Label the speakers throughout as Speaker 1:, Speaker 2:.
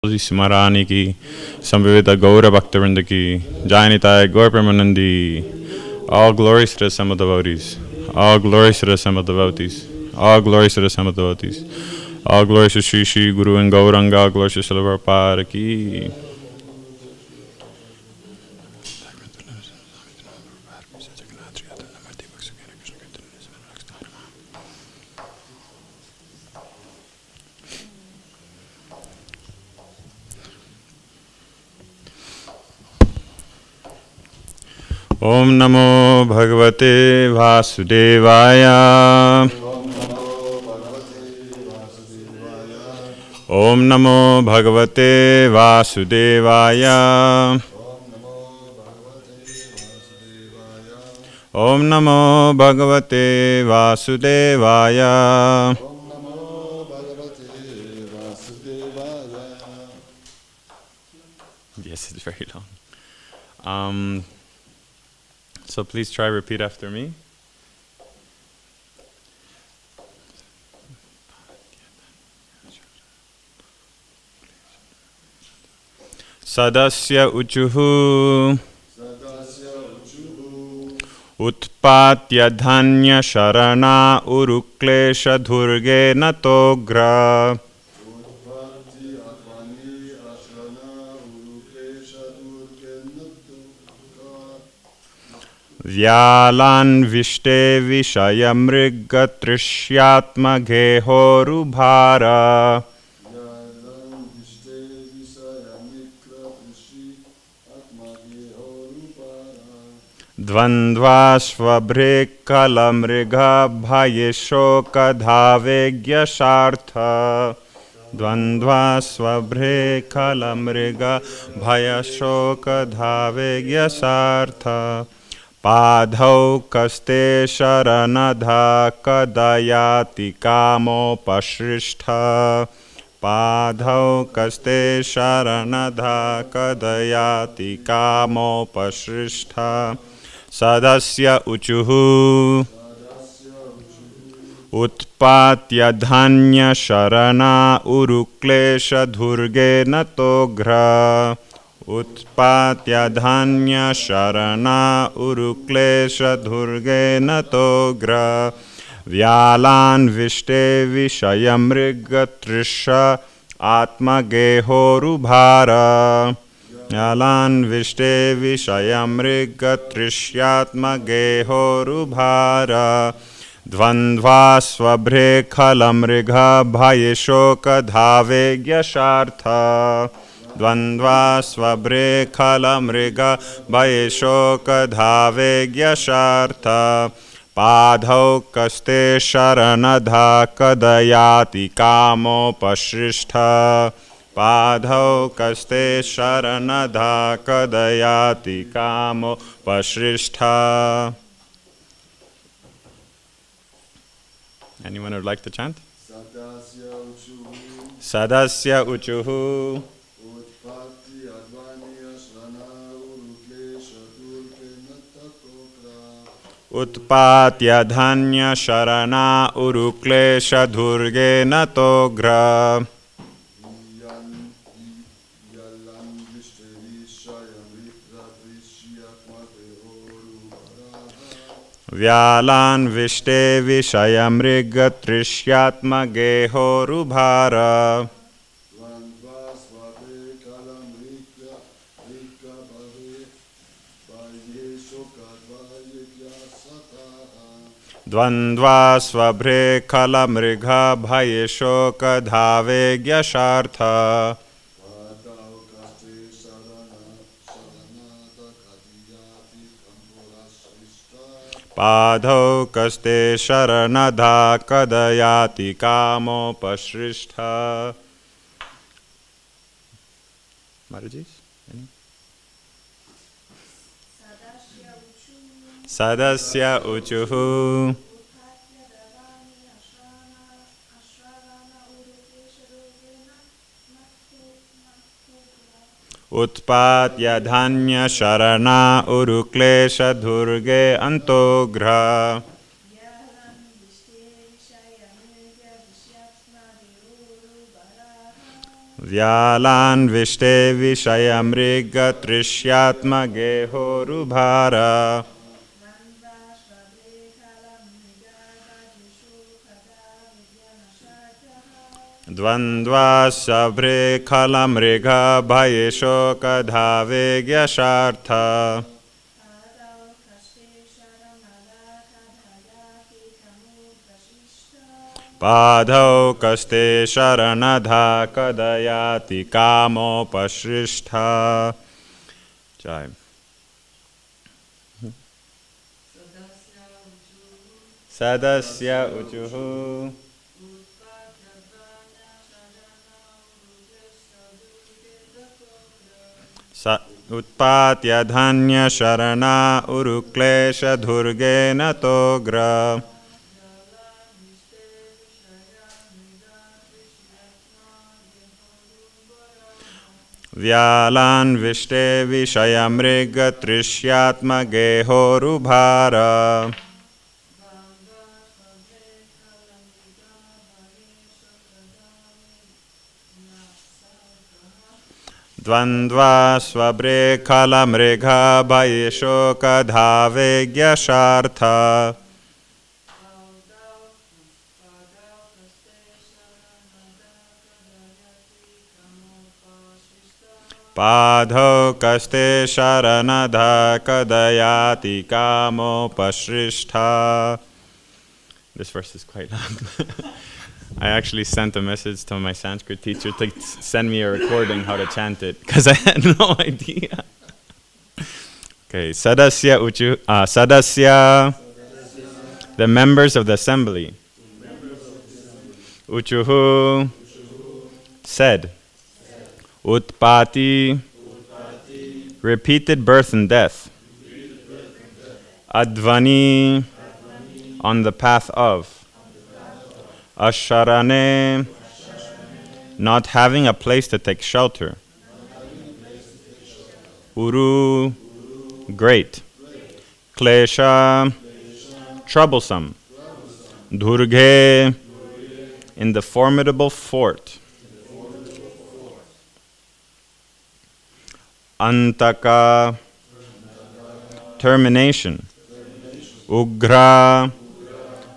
Speaker 1: Smarani ki, Samvivita Gaura Bhaktivinoda ki, Jayanitaya Gaur Premanandi, all glories to the Samadavatis, all glories to the Samadavatis, all glories to the Samadavatis, all glories to Shri Shri Guru and Gauranga, all glories to Srila Prabhupada ki. Om Namo Bhagavate Vasudevaya. Om Namo Bhagavate Vasudevaya. Om Namo Bhagavate Vasudevaya. Yes, it's very long. So please try repeat after me. Sadasya uchuhu utpatya dhanya sharana uruklesha dhurge natogra Vyalan vishte vishayamriga trishyatma gehorubhara Dvandva svabhre kalamriga bhayeshoka dhavegyashartha Dvandva svabhre kalamriga bhayashoka dhavegyasartha Padhau kaste sharanadha kadayati kamo pasrishtha Padhau kaste sharanadha kadayati kamo pasrishtha Sadasya uchuhu utpatya dhanya sharana uruklesha dhurge natogra Utpatya dhanya sharana uruklesha dhurge natogra Vyalan vishte vishayamriga trisha atma gehorubhara Vyalan vishte vishayamriga trishyatma gehorubhara Dvandva svabhre khalamriga bhayeshoka dhavegyashartha Dvandva svabhre khalamriga bhayeshoka dhavegyashartha Padhau kaste sharanadha kadayati kamo pasrishtha Padhau kaste sharanadha kadayati kamo pasrishtha Anyone would like to chant? Sadasya uchuhu Utpatya dhanya sharana uruklesha dhurge natogra Vyalan vishte vishayamriga trishyatma gehorubhara Dvandva svabhre kalamriga bhayeshoka dhavegyashartha Padhau kaste sharanadha kadayati kamo pasrishtha Marajis? Sadasya uchuhu Utpatya dhanya sharana uruklesha dhurge antogra Vyalan vishte vishayamriga trishyatma gehorubhara. Dvandva sabre kalamriga bhayesho kadhave gyashartha. Padhau kaste sharanadha kadayati kamo pasrishtha. Jai. Sadasya uchuhu. Utpatya dhanya sharana uruklesha dhurgena togra. Vyalan vishte vishayamriga trishyatma gehorubhara. Dvandva svabre kalamriga bhayesho kadhave gyashartha. Padho kaste sharanadha kadayati kamo pasrishtha. This verse is quite long. I actually sent a message to my Sanskrit teacher to send me a recording how to chant it, because I had no idea. Okay, Sadasya Sadasya, the members of the assembly. Uchuhu, said. Utpati, repeated birth and death. Advani, on the path of. Asharane, not having a place to take shelter. Uru, great. Klesha, troublesome. Durge, in the formidable fort. Antaka, termination. Ugra,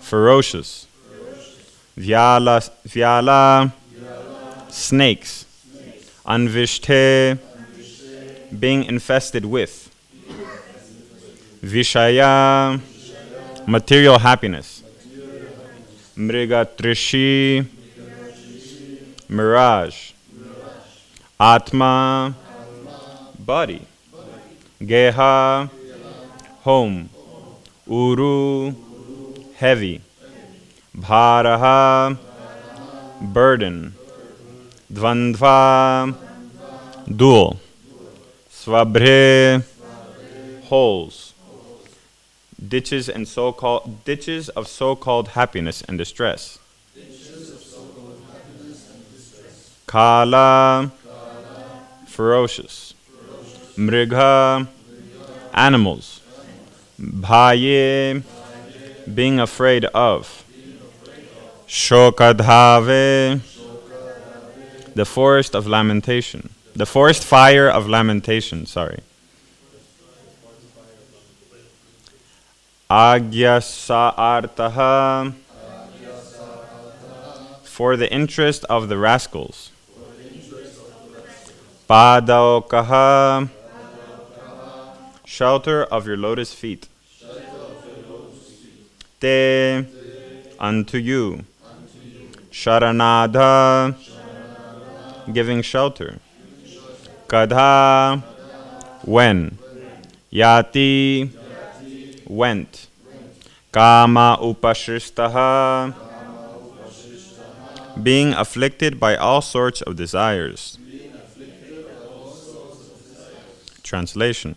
Speaker 1: ferocious. Vyala, snakes. Anvishte, being infested with. Vishaya, material happiness. Mrigatrishi, mirage. Atma, body. Geha, home. Uru, heavy. Bharaha, burden. Dvandva, dual. Svabhre, holes. Ditches of so-called happiness and distress. Kala, ferocious. Mrigha, animals. Bhaye, being afraid of. Shokadhave, the forest of lamentation. The forest fire of lamentation, Agyasartaha, for the interest of the rascals. Padaokaha, shelter of your lotus feet. Te, unto you. Sharanadha, giving shelter. Kadha, when. Yati, went. Kama upashristaha, being afflicted by all sorts of desires. Translation.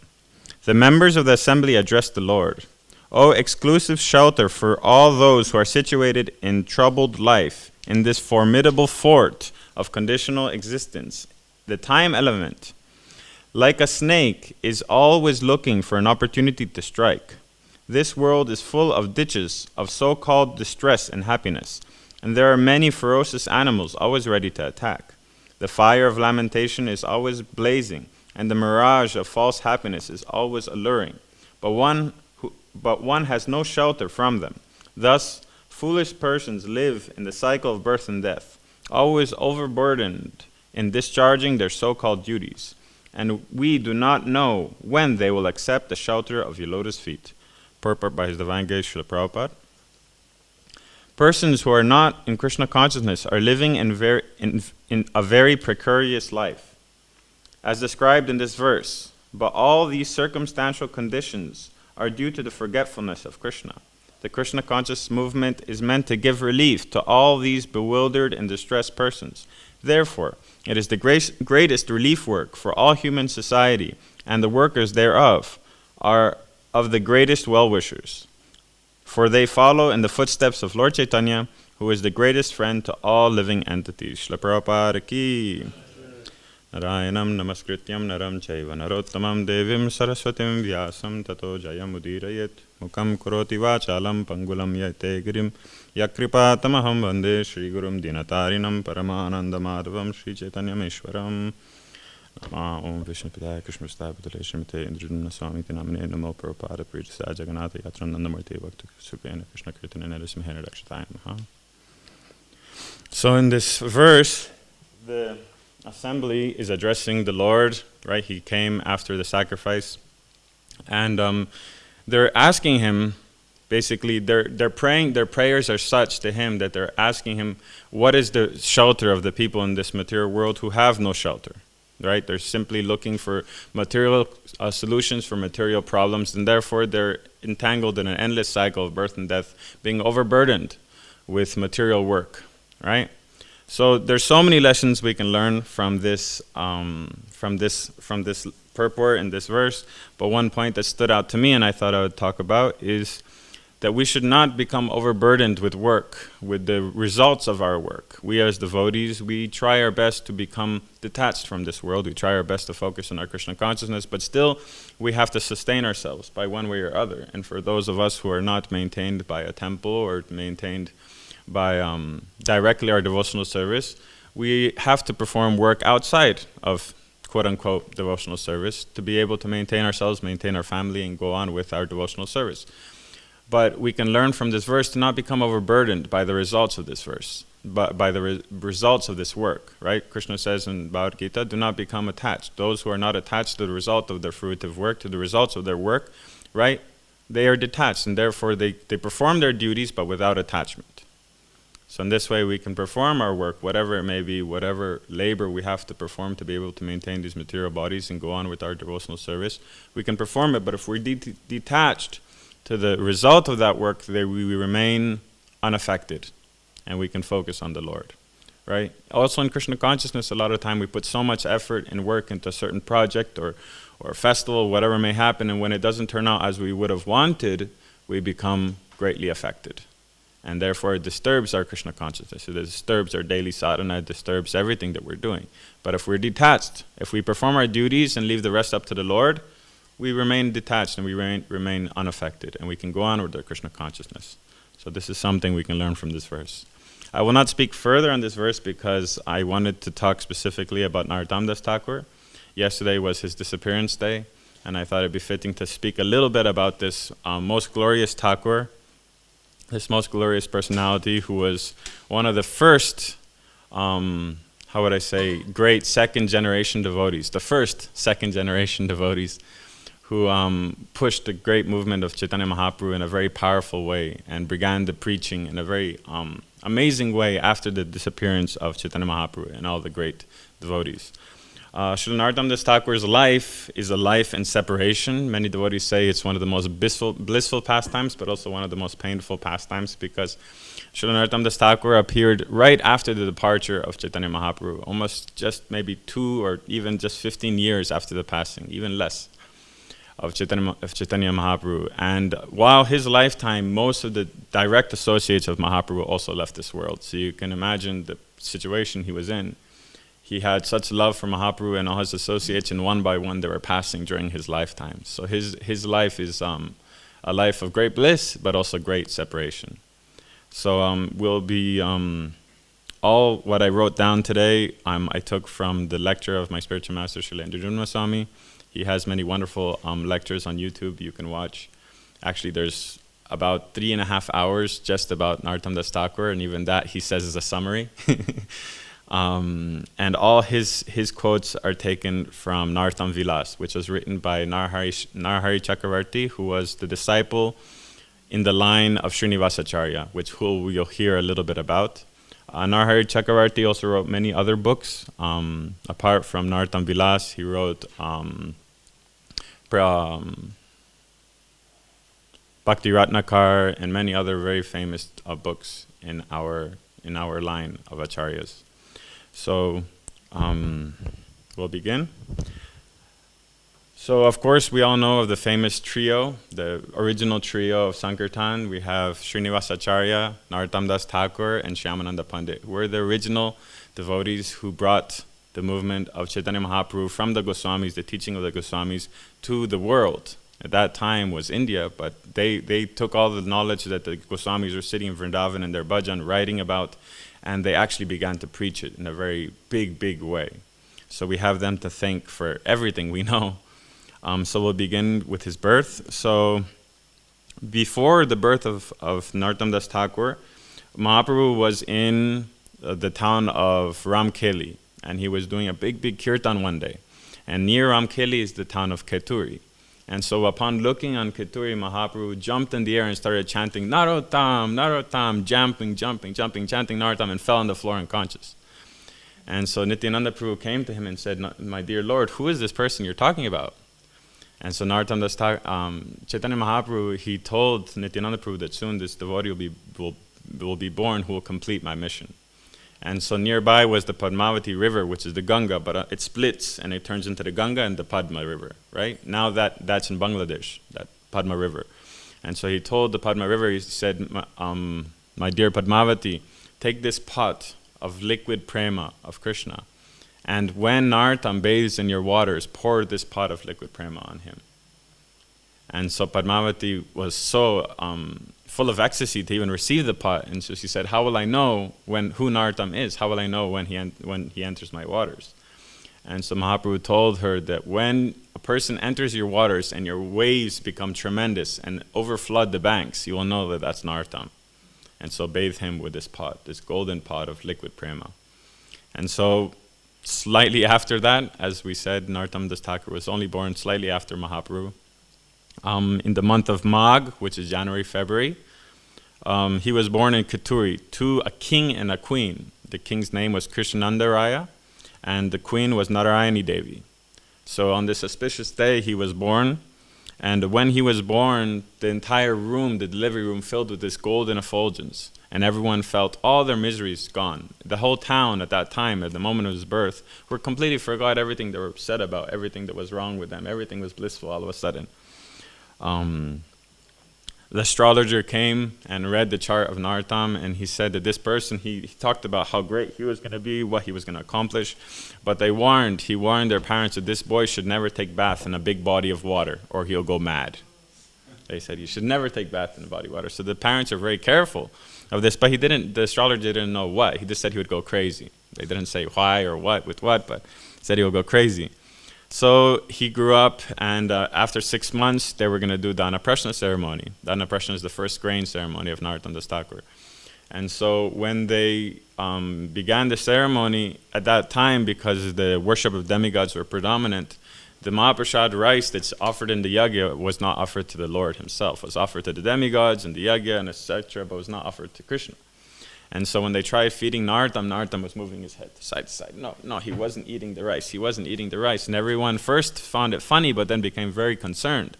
Speaker 1: The members of the assembly addressed the Lord. O exclusive shelter for all those who are situated in troubled life, in this formidable fort of conditional existence, the time element, like a snake, is always looking for an opportunity to strike. This world is full of ditches of so-called distress and happiness, and there are many ferocious animals always ready to attack. The fire of lamentation is always blazing, and the mirage of false happiness is always alluring. But one has no shelter from them. Thus, foolish persons live in the cycle of birth and death, always overburdened in discharging their so-called duties. And we do not know when they will accept the shelter of your lotus feet. Purport by His Divine Grace Srila Prabhupada. Persons who are not in Krishna consciousness are living in a very precarious life, as described in this verse. But all these circumstantial conditions are due to the forgetfulness of Krishna. The Krishna conscious movement is meant to give relief to all these bewildered and distressed persons. Therefore, it is the greatest relief work for all human society, and the workers thereof are of the greatest well-wishers. For they follow in the footsteps of Lord Chaitanya, who is the greatest friend to all living entities. Śrīla Prabhupada ki. Narayanam namaskrityam naram chaiva narottamam devim saraswatim vyasam tato jayam udirayet mukam karoti vachalam pangulam yate girim yakripatamaham vande Shri Gurum Dinatarinam Paramananda Madhavam Shri Chaitanyam Ishwaram Om Vishnu Padaya Krishna Stapatale Shrimate Indradumna Swami Tinamne Namo Prabhupada Prijasa Jagannatha Yatram Nandamurti Bhakta Sukhena Krishna Kirtana Narasimhena Dakshatayam. So in this verse, the assembly is addressing the Lord, right? He came after the sacrifice, and they're asking him, basically they're praying, their prayers are such to him that they're asking him, what is the shelter of the people in this material world who have no shelter, right? They're simply looking for material solutions for material problems, and therefore they're entangled in an endless cycle of birth and death, being overburdened with material work, right? So there's so many lessons we can learn from this purport in this verse, but one point that stood out to me and I thought I would talk about is that we should not become overburdened with work, with the results of our work. We as devotees, we try our best to become detached from this world. We try our best to focus on our Krishna consciousness, but still we have to sustain ourselves by one way or other. And for those of us who are not maintained by a temple or maintained by directly our devotional service, we have to perform work outside of quote-unquote devotional service to be able to maintain ourselves, maintain our family, and go on with our devotional service. But we can learn from this verse to not become overburdened by the results of this verse, but by the results of this work, right? Krishna says in Bhagavad Gita, do not become attached. Those who are not attached to the result of their fruitive work, to the results of their work, right? They are detached, and therefore they perform their duties, but without attachment. So in this way, we can perform our work, whatever it may be, whatever labor we have to perform to be able to maintain these material bodies and go on with our devotional service. We can perform it, but if we're detached to the result of that work, we remain unaffected, and we can focus on the Lord, right? Also in Krishna consciousness, a lot of time we put so much effort and work into a certain project or festival, whatever may happen, and when it doesn't turn out as we would have wanted, we become greatly affected. And therefore it disturbs our Krishna consciousness. It disturbs our daily sadhana, it disturbs everything that we're doing. But if we're detached, if we perform our duties and leave the rest up to the Lord, we remain detached and we remain unaffected, and we can go on with our Krishna consciousness. So this is something we can learn from this verse. I will not speak further on this verse because I wanted to talk specifically about Narottam Das Thakur. Yesterday was his disappearance day, and I thought it'd be fitting to speak a little bit about this most glorious Thakur, this most glorious personality who was one of the first, great second-generation devotees, the first second-generation devotees who pushed the great movement of Chaitanya Mahaprabhu in a very powerful way and began the preaching in a very amazing way after the disappearance of Chaitanya Mahaprabhu and all the great devotees. Srila Narottam Das Thakur's life is a life in separation. Many devotees say it's one of the most blissful pastimes, but also one of the most painful pastimes, because Srila Narottam Das Thakur appeared right after the departure of Chaitanya Mahaprabhu, almost just maybe 2 or even just 15 years after the passing, even less, of Chaitanya Mahaprabhu. And while his lifetime, most of the direct associates of Mahaprabhu also left this world. So you can imagine the situation he was in. He had such love for Mahaprabhu and all his associates, and one by one they were passing during his lifetime. So his life is a life of great bliss, but also great separation. So we'll be all what I wrote down today, I took from the lecture of my spiritual master, Srila Indra Swami. He has many wonderful lectures on YouTube you can watch. Actually, there's about 3.5 hours just about Narottam Das Thakur, and even that he says is a summary. And all his quotes are taken from Narottam Vilas, which was written by Narahari Chakravarti, who was the disciple in the line of Srinivasacharya, which you'll hear a little bit about. Narahari Chakravarti also wrote many other books. Apart from Narottam Vilas, he wrote Bhakti Ratnakar and many other very famous books in our line of acharyas. So we'll begin. So of course we all know of the famous trio, the original trio of Sankirtan. We have Srinivasacharya, Narottam Das Thakur, and Shyamananda Pandit, who were the original devotees who brought the movement of Chaitanya Mahaprabhu from the Goswamis, the teaching of the Goswamis, to the world. At that time was India, but they took all the knowledge that the Goswamis were sitting in Vrindavan in their bhajan, writing about, and they actually began to preach it in a very big way. So we have them to thank for everything we know. So we'll begin with his birth. So before the birth of Narottam Das Thakur, Mahaprabhu was in the town of Ramkheli, and he was doing a big kirtan one day. And near Ramkheli is the town of Keturi. And so upon looking on Keturi, Mahaprabhu jumped in the air and started chanting, Narottam, Narottam, jumping, chanting Narottam, and fell on the floor unconscious. And so Nityananda Prabhu came to him and said, my dear Lord, who is this person you're talking about? And so Narottam Das Thakur, Chaitanya Mahaprabhu, he told Nityananda Prabhu that soon this devotee will be born who will complete my mission. And so nearby was the Padmavati river, which is the Ganga, but it splits and it turns into the Ganga and the Padma river, right? Now that's in Bangladesh, that Padma river. And so he told the Padma river, he said, my dear Padmavati, take this pot of liquid prema of Krishna, and when Narottam bathes in your waters, pour this pot of liquid prema on him. And so Padmavati was so full of ecstasy to even receive the pot, and so she said, how will I know who Narottam is? How will I know when he enters my waters? And so Mahaprabhu told her that when a person enters your waters and your waves become tremendous and overflood the banks, you will know that that's Narottam. And so bathe him with this pot, this golden pot of liquid prema. And so slightly after that, as we said, Narottam Das Thakur was only born slightly after Mahaprabhu. In the month of Magh, which is January, February, he was born in Keturi to a king and a queen. The king's name was Krishnananda Raya, and the queen was Narayani Devi. So on this auspicious day, he was born, and when he was born, the entire room, the delivery room, filled with this golden effulgence, and everyone felt all their miseries gone. The whole town at that time, at the moment of his birth, were completely forgot everything they were upset about, everything that was wrong with them. Everything was blissful all of a sudden. The astrologer came and read the chart of Narottam, and he said that this person, he talked about how great he was going to be, what he was going to accomplish, but he warned their parents that this boy should never take bath in a big body of water or he'll go mad. They said you should never take bath in a body of water. So the parents are very careful of this, but the astrologer didn't know what. He just said he would go crazy. They didn't say why or what with what, but said he would go crazy. So he grew up, and after 6 months, they were going to do the Annaprashna ceremony. The Annaprashna is the first grain ceremony of Narottam Das Thakur. And so when they began the ceremony, at that time, because the worship of demigods were predominant, the Mahaprasad rice that's offered in the yagya was not offered to the Lord himself. It was offered to the demigods and the yagya and etc., but was not offered to Krishna. And so when they tried feeding Narottam, Narottam was moving his head side to side. No, he wasn't eating the rice. He wasn't eating the rice. And everyone first found it funny, but then became very concerned.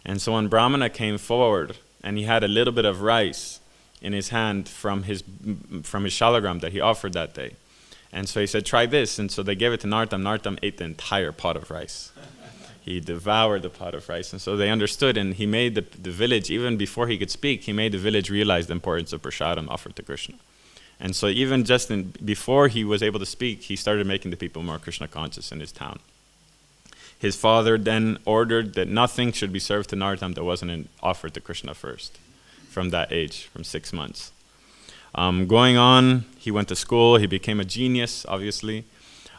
Speaker 1: And so when Brahmana came forward, and he had a little bit of rice in his hand from his shalagram that he offered that day. And so he said, try this. And so they gave it to Narottam. Narottam ate the entire pot of rice. He devoured the pot of rice. And so they understood, and he made the village, even before he could speak, he made the village realize the importance of prasadam offered to Krishna. And so even just before he was able to speak, he started making the people more Krishna conscious in his town. His father then ordered that nothing should be served to Narottam that wasn't offered to Krishna first, from that age, from 6 months. Going on, he went to school, he became a genius, obviously.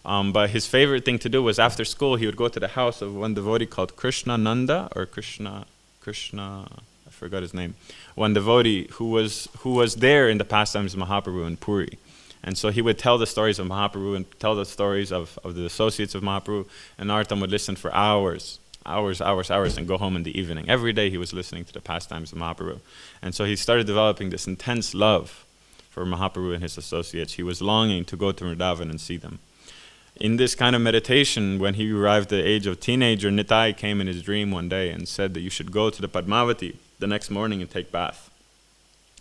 Speaker 1: But his favorite thing to do was after school, he would go to the house of one devotee called Krishna Nanda, or Krishna, I forgot his name. One devotee who was there in the pastimes of Mahaprabhu in Puri. And so he would tell the stories of Mahaprabhu and tell the stories of the associates of Mahaprabhu, and Narottam would listen for hours, and go home in the evening. Every day he was listening to the pastimes of Mahaprabhu. And so he started developing this intense love for Mahaprabhu and his associates. He was longing to go to Vrindavan and see them. In this kind of meditation, when he arrived at the age of teenager, Nitai came in his dream one day and said that you should go to the Padmavati the next morning and take bath.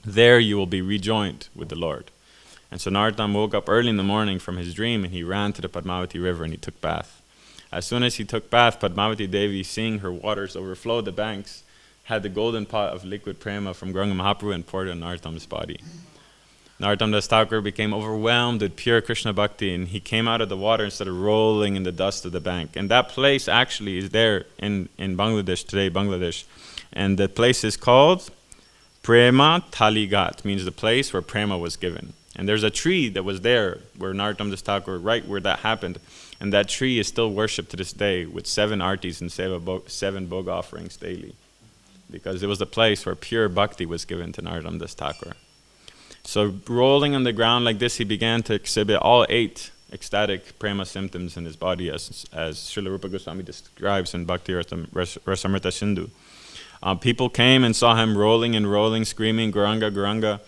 Speaker 1: There you will be rejoined with the Lord. And so Narottam woke up early in the morning from his dream and he ran to the Padmavati river and he took bath. As soon as he took bath, Padmavati Devi, seeing her waters overflow the banks, had the golden pot of liquid prema from Gaura Mahaprabhu and poured it on Narottam's body. Narottam Das Thakur became overwhelmed with pure Krishna Bhakti, and he came out of the water and started rolling in the dust of the bank. And that place actually is there in Bangladesh, today Bangladesh. And the place is called Prema Taligat, means the place where prema was given. And there's a tree that was there where Narottam Das Thakur, right where that happened. And that tree is still worshipped to this day with 7 artis and 7 bhog offerings daily. Because it was the place where pure bhakti was given to Narottam Das Thakur. So rolling on the ground like this, he began to exhibit all 8 ecstatic prema symptoms in his body, as Srila Rupa Goswami describes in Bhakti Rasamrita Sindhu. People came and saw him rolling and rolling, screaming, Gauranga, Gauranga,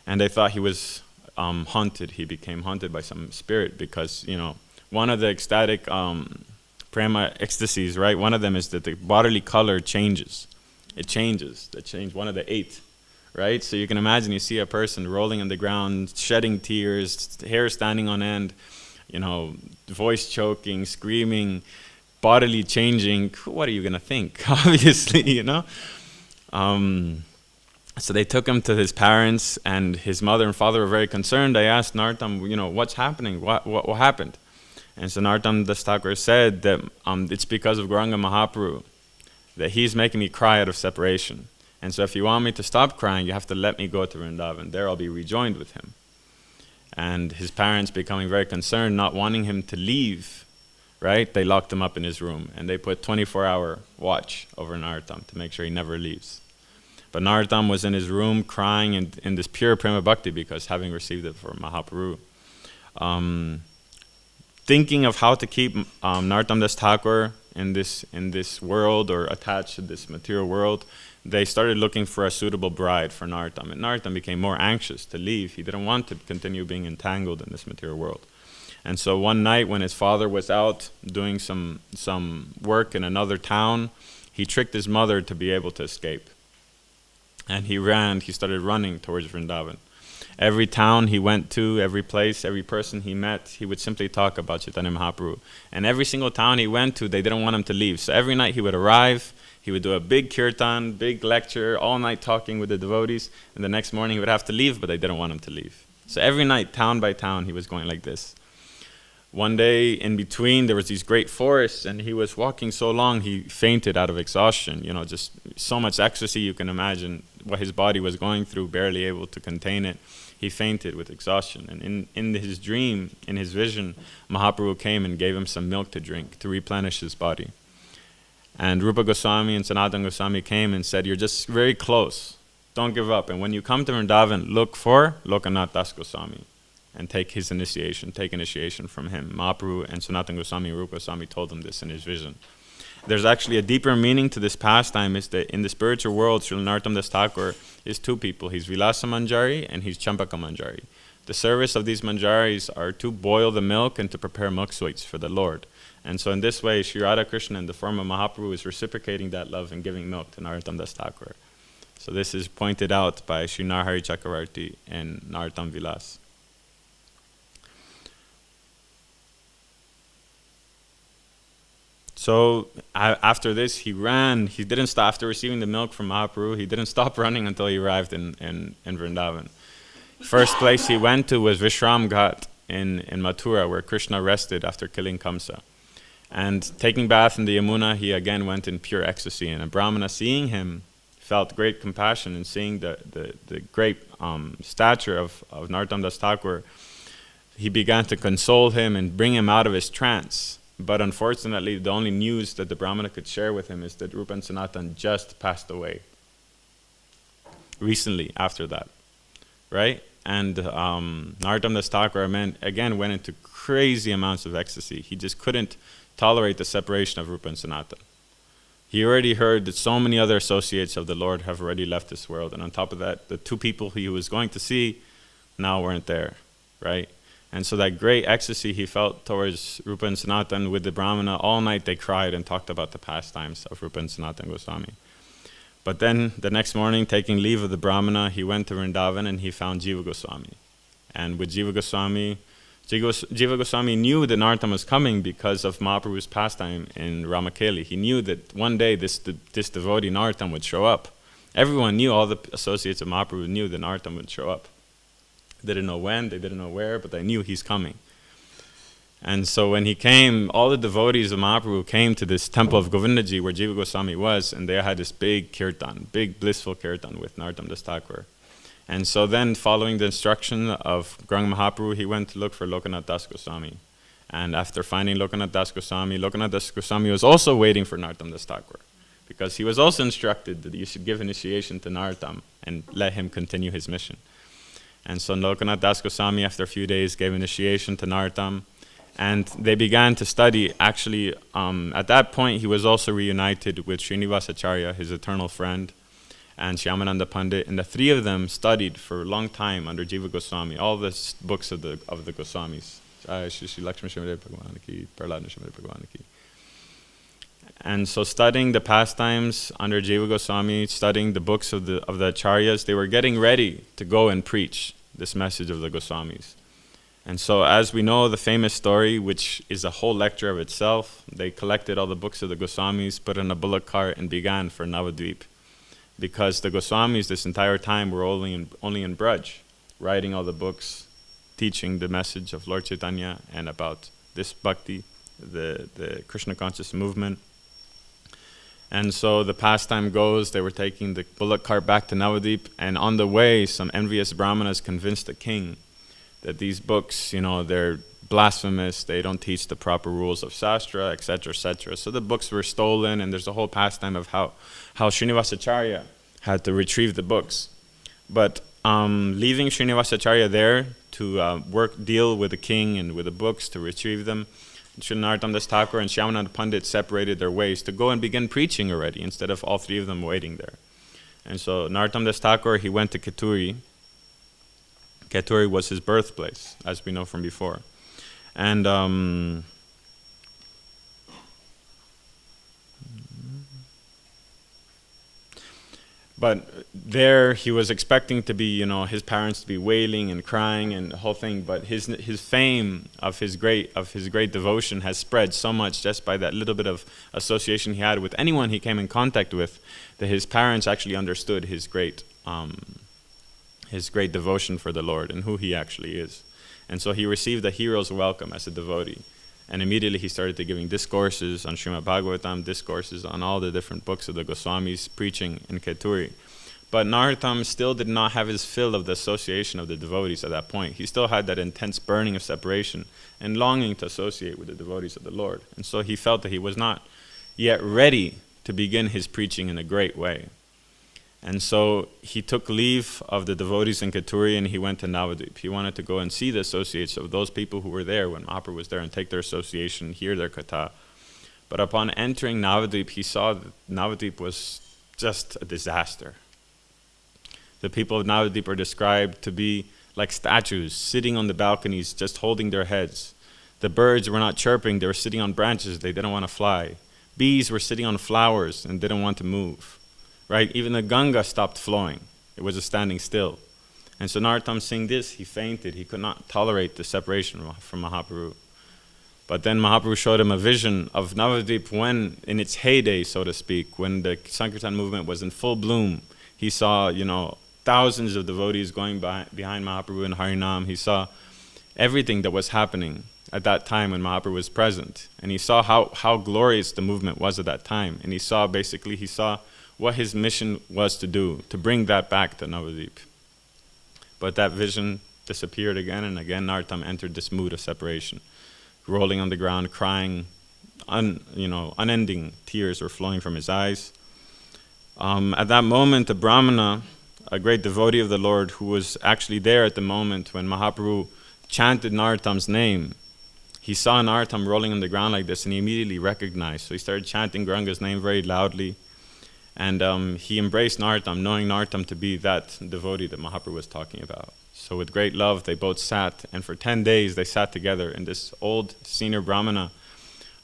Speaker 1: and they thought he was haunted. He became haunted by some spirit because, one of the ecstatic prema ecstasies, right? One of them is that the bodily color changes. It changes. One of the 8. Right? So you can imagine you see a person rolling on the ground, shedding tears, hair standing on end, voice choking, screaming, bodily changing. What are you going to think? Obviously, So they took him to his parents, and his mother and father were very concerned. They asked Narottam, what's happening? What happened? And so Narottam Das Thakur said that it's because of Gauranga Mahaprabhu, that he's making me cry out of separation. And so if you want me to stop crying, you have to let me go to Vrindavan. There I'll be rejoined with him. And his parents, becoming very concerned, not wanting him to leave, right? They locked him up in his room and they put 24-hour watch over Narottam to make sure he never leaves. But Narottam was in his room crying in this pure prema bhakti because having received it from Mahaprabhu. Thinking of how to keep Narottam Das Thakur in this world, or attached to this material world, they started looking for a suitable bride for Narottam. And Narottam became more anxious to leave. He didn't want to continue being entangled in this material world. And so one night when his father was out doing some work in another town, he tricked his mother to be able to escape. And he started running towards Vrindavan. Every town he went to, every place, every person he met, he would simply talk about Chaitanya Mahaprabhu. And every single town he went to, they didn't want him to leave. So every night he would arrive, he would do a big kirtan, big lecture, all night talking with the devotees, and the next morning he would have to leave, but they didn't want him to leave. So every night, town by town, he was going like this. One day, in between, there was these great forests, and he was walking so long, he fainted out of exhaustion. Just so much ecstasy, you can imagine what his body was going through, barely able to contain it. He fainted with exhaustion. And in his dream, in his vision, Mahaprabhu came and gave him some milk to drink to replenish his body. And Rupa Goswami and Sanatana Goswami came and said, you're just very close. Don't give up. And when you come to Vrindavan, look for Lokanath Das Goswami and take initiation from him. Mahaprabhu and Sanatana Goswami and Rupa Goswami told him this in his vision. There's actually a deeper meaning to this pastime, is that in the spiritual world, Srila Narottam Das Thakur is 2 people. He's Vilasa Manjari and he's Champaka Manjari. The service of these manjaris are to boil the milk and to prepare milk sweets for the Lord. And so in this way, Sri Radha Krishna in the form of Mahaprabhu is reciprocating that love and giving milk to Narottam Das Thakur. So this is pointed out by Sri Narhari Chakravarti and Narottam Vilas. So after this, he ran. He didn't stop after receiving the milk from Mahaprabhu. He didn't stop running until he arrived in Vrindavan. First place he went to was Vishram Ghat in Mathura, where Krishna rested after killing Kamsa. And taking bath in the Yamuna, he again went in pure ecstasy. And a Brahmana, seeing him, felt great compassion in seeing the great stature of Narottam Das Thakur. He began to console him and bring him out of his trance. But unfortunately, the only news that the Brahmana could share with him is that Rupa and Sanatan just passed away recently after that, right? And Narottam Das Thakur again went into crazy amounts of ecstasy. He just couldn't tolerate the separation of Rupa and Sanatan. He already heard that so many other associates of the Lord have already left this world. And on top of that, the two people he was going to see now weren't there, right? And so that great ecstasy he felt towards Rupa and Sanatan with the Brahmana, all night they cried and talked about the pastimes of Rupa and Sanatan Goswami. But then the next morning, taking leave of the Brahmana, he went to Vrindavan and he found Jiva Goswami. And with Jiva Goswami, Jiva Goswami knew that Narottam was coming because of Mahaprabhu's pastime in Ramakeli. He knew that one day this devotee Narottam would show up. Everyone knew, all the associates of Mahaprabhu knew that Narottam would show up. They didn't know when, they didn't know where, but they knew he's coming. And so when he came, all the devotees of Mahaprabhu came to this temple of Govindaji where Jiva Goswami was, and they had this big kirtan, big blissful kirtan with Narottam Das Thakur. And so then, following the instruction of Gauranga Mahaprabhu, he went to look for Lokanath Das Goswami. And after finding Lokanath Das Goswami was also waiting for Narottam Das Thakur, because he was also instructed that you should give initiation to Narottam and let him continue his mission. And so Lokanath Das Goswami, after a few days, gave initiation to Narottam, and they began to study. Actually, at that point, he was also reunited with Srinivasacharya, his eternal friend, and Shyamananda Pandit, and the three of them studied for a long time under Jiva Goswami, all the books of the Goswamis. And so studying the pastimes under Jiva Goswami, studying the books of the Acharyas, they were getting ready to go and preach this message of the Goswamis. And so as we know, the famous story, which is a whole lecture of itself, they collected all the books of the Goswamis, put in a bullock cart, and began for Navadvip. Because the Goswamis this entire time were only in Braj, writing all the books, teaching the message of Lord Chaitanya and about this bhakti, the Krishna conscious movement. And so the pastime goes, they were taking the bullock cart back to Navadvip, and on the way, some envious brahmanas convinced the king that these books, they're blasphemous, they don't teach the proper rules of Shastra, etc., etc. So the books were stolen, and there's a whole pastime of how Srinivasacharya had to retrieve the books. But leaving Srinivasacharya there to deal with the king and with the books to retrieve them, Narottam Das Thakur and Shyamananda Pandit separated their ways to go and begin preaching already, instead of all three of them waiting there. And so Narottam Das Thakur, he went to Keturi. Keturi was his birthplace, as we know from before. And but there he was expecting to be, his parents to be wailing and crying and the whole thing. But his fame of his great devotion has spread so much just by that little bit of association he had with anyone he came in contact with, that his parents actually understood his great devotion for the Lord and who he actually is. And so he received a hero's welcome as a devotee. And immediately he started to giving discourses on Śrīmad-Bhāgavatam, discourses on all the different books of the Goswamis, preaching in Keturi. But Narottam still did not have his fill of the association of the devotees at that point. He still had that intense burning of separation and longing to associate with the devotees of the Lord. And so he felt that he was not yet ready to begin his preaching in a great way. And so he took leave of the devotees in Keturi and he went to Navadvip. He wanted to go and see the associates of those people who were there when Mahaprabhu was there and take their association, hear their katha. But upon entering Navadvip, he saw that Navadvip was just a disaster. The people of Navadvip are described to be like statues, sitting on the balconies, just holding their heads. The birds were not chirping, they were sitting on branches, they didn't want to fly. Bees were sitting on flowers and didn't want to move. Right? Even the Ganga stopped flowing. It was standing still. And so Narottam, seeing this, he fainted. He could not tolerate the separation from Mahaprabhu. But then Mahaprabhu showed him a vision of Navadvip when, in its heyday, so to speak, when the Sankirtan movement was in full bloom. He saw, thousands of devotees going behind Mahaprabhu in Harinam. He saw everything that was happening at that time when Mahaprabhu was present. And he saw how glorious the movement was at that time. And he saw what his mission was to do, to bring that back to Navadvip. But that vision disappeared again, and again Narottam entered this mood of separation, rolling on the ground, crying, unending tears were flowing from his eyes. At that moment, a Brahmana, a great devotee of the Lord, who was actually there at the moment when Mahaprabhu chanted Narottam's name, he saw Narottam rolling on the ground like this, and he immediately recognized. So he started chanting Gauranga's name very loudly, and he embraced Narottam, knowing Narottam to be that devotee that Mahaprabhu was talking about. So with great love, they both sat, and for 10 days they sat together. And this old senior Brahmana,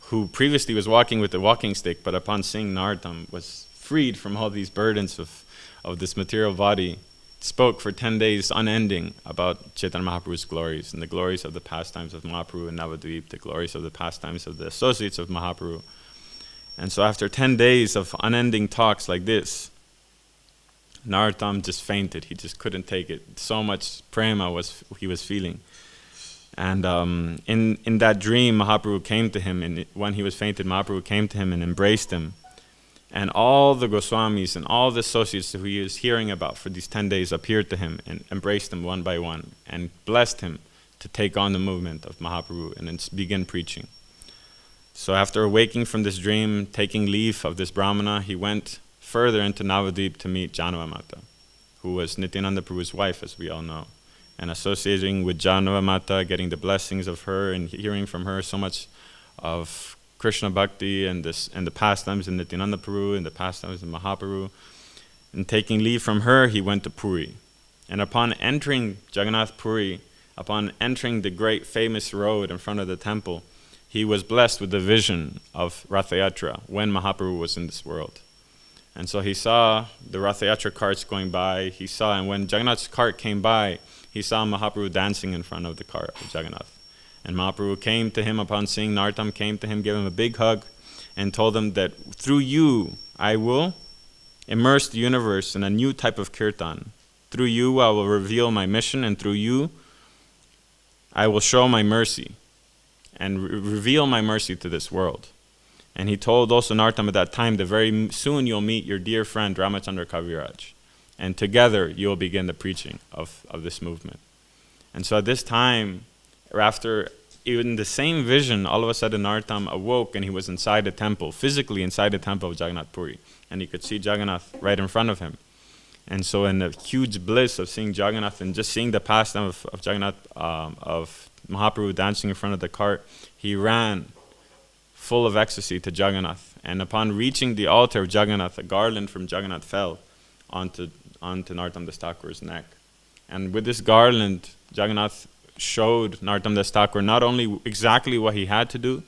Speaker 1: who previously was walking with a walking stick, but upon seeing Narottam was freed from all these burdens of this material body, spoke for 10 days unending about Chaitanya Mahaprabhu's glories and the glories of the pastimes of Mahaprabhu in Navadvip, the glories of the pastimes of the associates of Mahaprabhu. And so after 10 days of unending talks like this, Narottam just fainted. He just couldn't take it. So much prema he was feeling. And in that dream, Mahaprabhu came to him, and when he was fainted, Mahaprabhu came to him and embraced him. And all the Goswamis and all the associates who he was hearing about for these 10 days appeared to him and embraced him one by one and blessed him to take on the movement of Mahaprabhu and then begin preaching. So after awaking from this dream, taking leave of this Brahmana, he went further into Navadvip to meet Janava Mata, who was Nityananda Prabhu's wife, as we all know. And associating with Janava Mata, getting the blessings of her and hearing from her so much of Krishna Bhakti and the pastimes in Nityananda Prabhu and the pastimes in Mahaprabhu. And taking leave from her, he went to Puri. And upon entering Jagannath Puri, upon entering the great famous road in front of the temple, he was blessed with the vision of Ratha Yatra when Mahaprabhu was in this world. And so he saw the Ratha Yatra carts going by. And when Jagannath's cart came by, he saw Mahaprabhu dancing in front of the cart of Jagannath. And Mahaprabhu came to him upon seeing Narottam, came to him, gave him a big hug, and told him that through you, I will immerse the universe in a new type of kirtan. Through you, I will reveal my mission, and through you, I will show my mercy and reveal my mercy to this world. And he told also Narottam at that time that very soon you'll meet your dear friend Ramachandra Kaviraj, and together you'll begin the preaching of this movement. And so at this time, after even the same vision, all of a sudden Narottam awoke and he was inside the temple, physically inside the temple of Jagannath Puri, and he could see Jagannath right in front of him. And so in the huge bliss of seeing Jagannath and just seeing the pastime of Jagannath, of Mahaprabhu dancing in front of the cart, he ran full of ecstasy to Jagannath. And upon reaching the altar of Jagannath, a garland from Jagannath fell onto Narottam Das Thakur's neck. And with this garland, Jagannath showed Narottam Das Thakur not only exactly what he had to do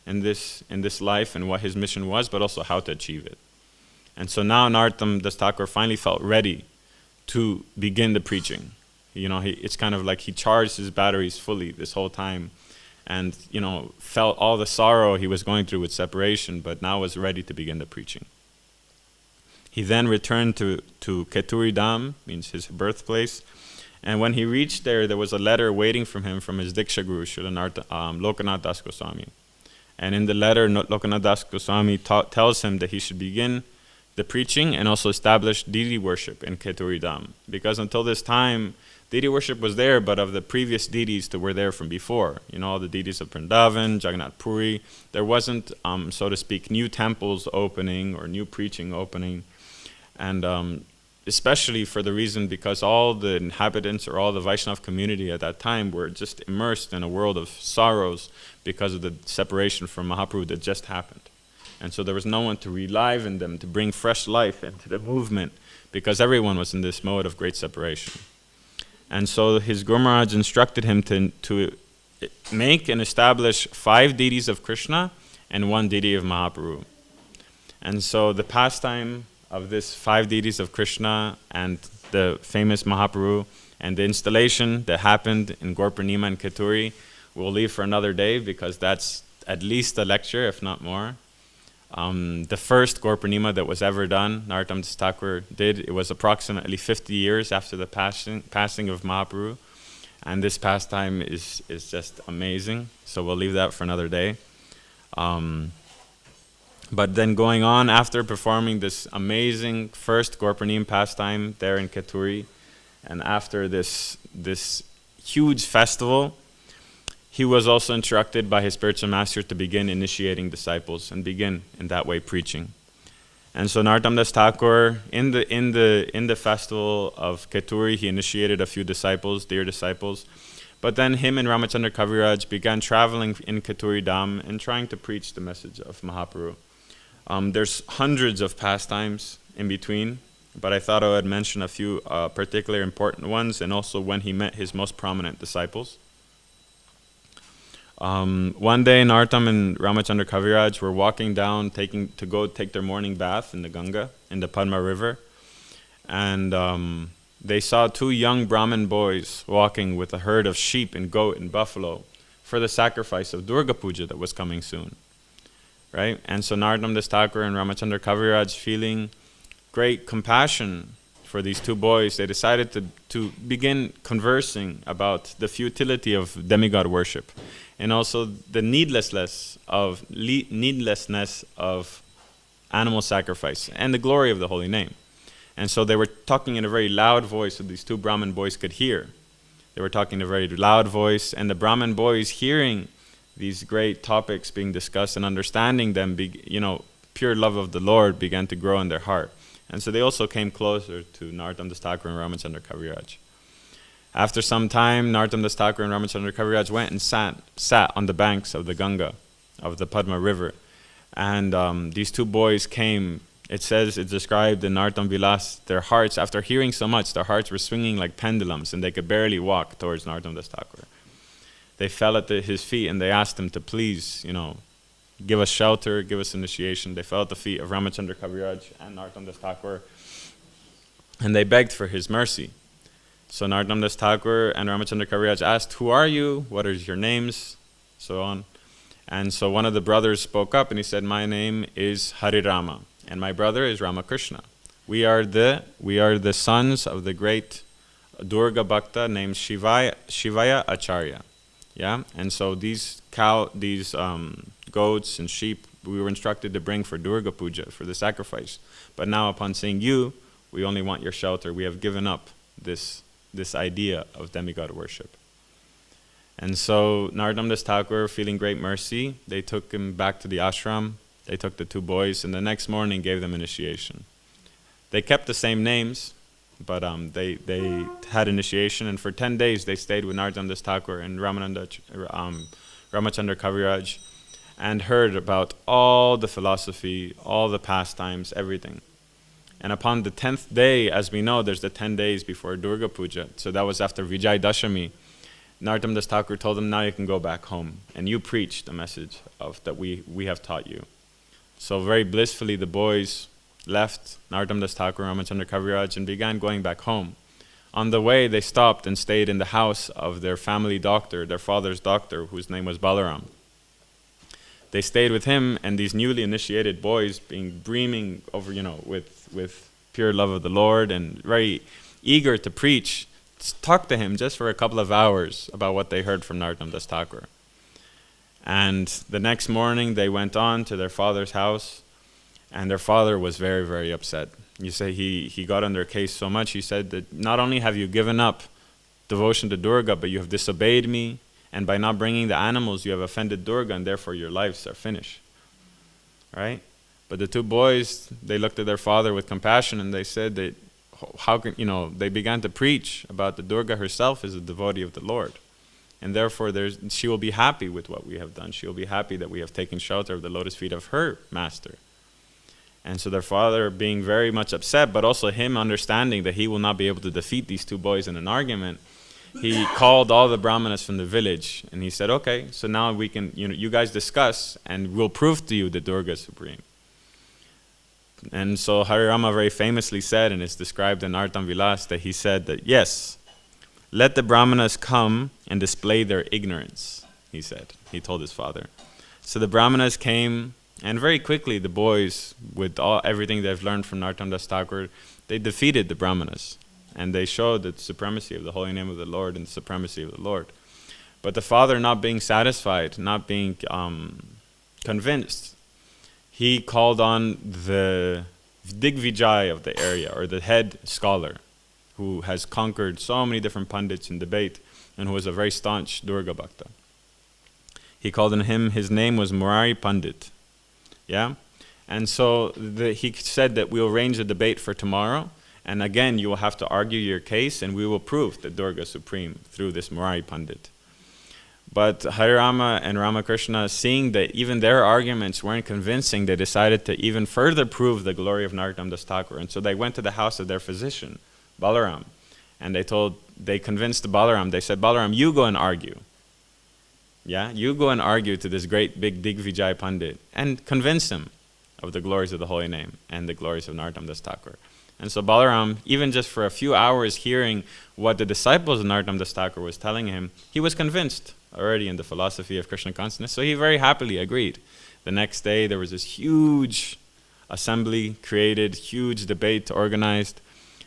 Speaker 1: in this life and what his mission was, but also how to achieve it. And so now Narottam Das Thakur finally felt ready to begin the preaching. It's kind of like he charged his batteries fully this whole time, and felt all the sorrow he was going through with separation, but now was ready to begin the preaching. He then returned to Keturi Dham, means his birthplace. And when he reached there was a letter waiting for him from his Diksha Guru, Lokanath Das Goswami. And in the letter, Lokanath Das Goswami tells him that he should begin the preaching and also establish deity worship in Keturi Dham. Because until this time, deity worship was there, but of the previous deities that were there from before. All the deities of Vrindavan, Jagannath Puri. There wasn't, so to speak, new temples opening or new preaching opening. And especially for the reason because all the inhabitants or all the Vaishnava community at that time were just immersed in a world of sorrows because of the separation from Mahaprabhu that just happened. And so there was no one to reliven them, to bring fresh life into the movement, because everyone was in this mode of great separation. And so his Guru Maharaj instructed him to make and establish 5 deities of Krishna and 1 deity of Mahaprabhu. And so the pastime of this 5 deities of Krishna and the famous Mahaprabhu and the installation that happened in Gaur Purnima and Keturi, we'll leave for another day because that's at least a lecture, if not more. The first Gaur Purnima that was ever done, Narottam Das Thakur did, it was approximately 50 years after the passing of Mahaprabhu. And this pastime is just amazing. So we'll leave that for another day. But then going on, after performing this amazing first Gorpanim pastime there in Keturi, and after this huge festival, he was also instructed by his spiritual master to begin initiating disciples and begin in that way preaching. And so Narottam Das Thakur, in the festival of Keturi, he initiated a few disciples, dear disciples. But then him and Ramachandra Kaviraj began traveling in Keturi Dham and trying to preach the message of Mahaprabhu. There's hundreds of pastimes in between, but I thought I would mention a few particularly important ones, and also when he met his most prominent disciples. One day, Narottam and Ramachandra Kaviraj were walking down, to go take their morning bath in the Ganga, in the Padma River, and they saw two young Brahmin boys walking with a herd of sheep and goat and buffalo for the sacrifice of Durga Puja that was coming soon. Right? And so Narottam Das Thakur and Ramachandra Kaviraj, feeling great compassion for these two boys, they decided to begin conversing about the futility of demigod worship and also the needlessness of animal sacrifice and the glory of the holy name. And so they were talking in a very loud voice so these two Brahmin boys could hear. They were talking in a very loud voice, and the Brahmin boys, hearing these great topics being discussed and understanding them, pure love of the Lord began to grow in their heart. And so they also came closer to Narottam Das Thakur and Ramachandra Kaviraj. After some time, Narottam Das Thakur and Ramachandra Kaviraj went and sat on the banks of the Ganga, of the Padma River. And these two boys came. It's described in Narottam Vilas, their hearts, after hearing so much, their hearts were swinging like pendulums and they could barely walk towards Narottam Das Thakur. They fell at his feet and they asked him to please, give us shelter, give us initiation. They fell at the feet of Ramachandra Kaviraj and Narottam Das Thakur, and they begged for his mercy. So Narottam Das Thakur and Ramachandra Kaviraj asked, "Who are you? What are your names?" So on. And so one of the brothers spoke up and he said, "My name is Harirama, and my brother is Ramakrishna. We are the sons of the great Durga Bhakta named Shivaya Acharya." Yeah, and so these goats and sheep we were instructed to bring for Durga Puja, for the sacrifice. But now upon seeing you, we only want your shelter. We have given up this idea of demigod worship. And so Narottam Das Thakur, feeling great mercy, they took him back to the ashram. They took the two boys, and the next morning gave them initiation. They kept the same names, but they had initiation, and for 10 days they stayed with Narottam Das Thakur and Ramachandra Kaviraj and heard about all the philosophy, all the pastimes, everything. And upon the 10th day, as we know, there's the 10 days before Durga Puja, so that was after Vijay Dashami, Narottam Das Thakur told them, "Now you can go back home, and you preach the message that we have taught you." So very blissfully the boys left Narottam Das Thakur and Ramachandra Kaviraj and began going back home. On the way, they stopped and stayed in the house of their family doctor, their father's doctor, whose name was Balaram. They stayed with him, and these newly initiated boys, being brimming over, with pure love of the Lord and very eager to preach, talked to him just for a couple of hours about what they heard from Narottam Das Thakur. And the next morning, they went on to their father's house, and their father was very, very upset. You say he got on their case so much, he said that not only have you given up devotion to Durga, but you have disobeyed me, and by not bringing the animals, you have offended Durga, and therefore your lives are finished. Right? But the two boys, they looked at their father with compassion, and they said that, they began to preach about the Durga herself as a devotee of the Lord. And therefore, she will be happy with what we have done. She will be happy that we have taken shelter of the lotus feet of her master. And so their father, being very much upset, but also him understanding that he will not be able to defeat these two boys in an argument, he called all the brahmanas from the village, and he said, "Okay, so now we can, you guys discuss, and we'll prove to you that Durga is supreme." And so Harirama very famously said, and it's described in Narottam Vilas, that he said that, "Yes, let the brahmanas come and display their ignorance," he said. He told his father. So the brahmanas came, and very quickly the boys, with everything they've learned from Narottam Das Thakur, they defeated the brahmanas. And they showed the supremacy of the holy name of the Lord and the supremacy of the Lord. But the father, not being satisfied, not being convinced, he called on the Digvijay of the area, or the head scholar, who has conquered so many different pundits in debate, and who was a very staunch Durga Bhakta. He called on him, his name was Murari Pandit. Yeah? And so he said that we'll arrange a debate for tomorrow, and again you will have to argue your case, and we will prove that Durga is supreme through this Murari Pandit. But Harirama and Ramakrishna, seeing that even their arguments weren't convincing, they decided to even further prove the glory of Narottam Das Thakur. And so they went to the house of their physician, Balaram, and they convinced Balaram. They said, Balaram, you go and argue. Yeah, you go and argue to this great big Digvijay Pandit and convince him of the glories of the holy name and the glories of Narottam Das Thakur. And so Balaram, even just for a few hours hearing what the disciples of Narottam Das Thakur was telling him, he was convinced already in the philosophy of Krishna consciousness, so he very happily agreed. The next day there was this huge assembly created, huge debate organized,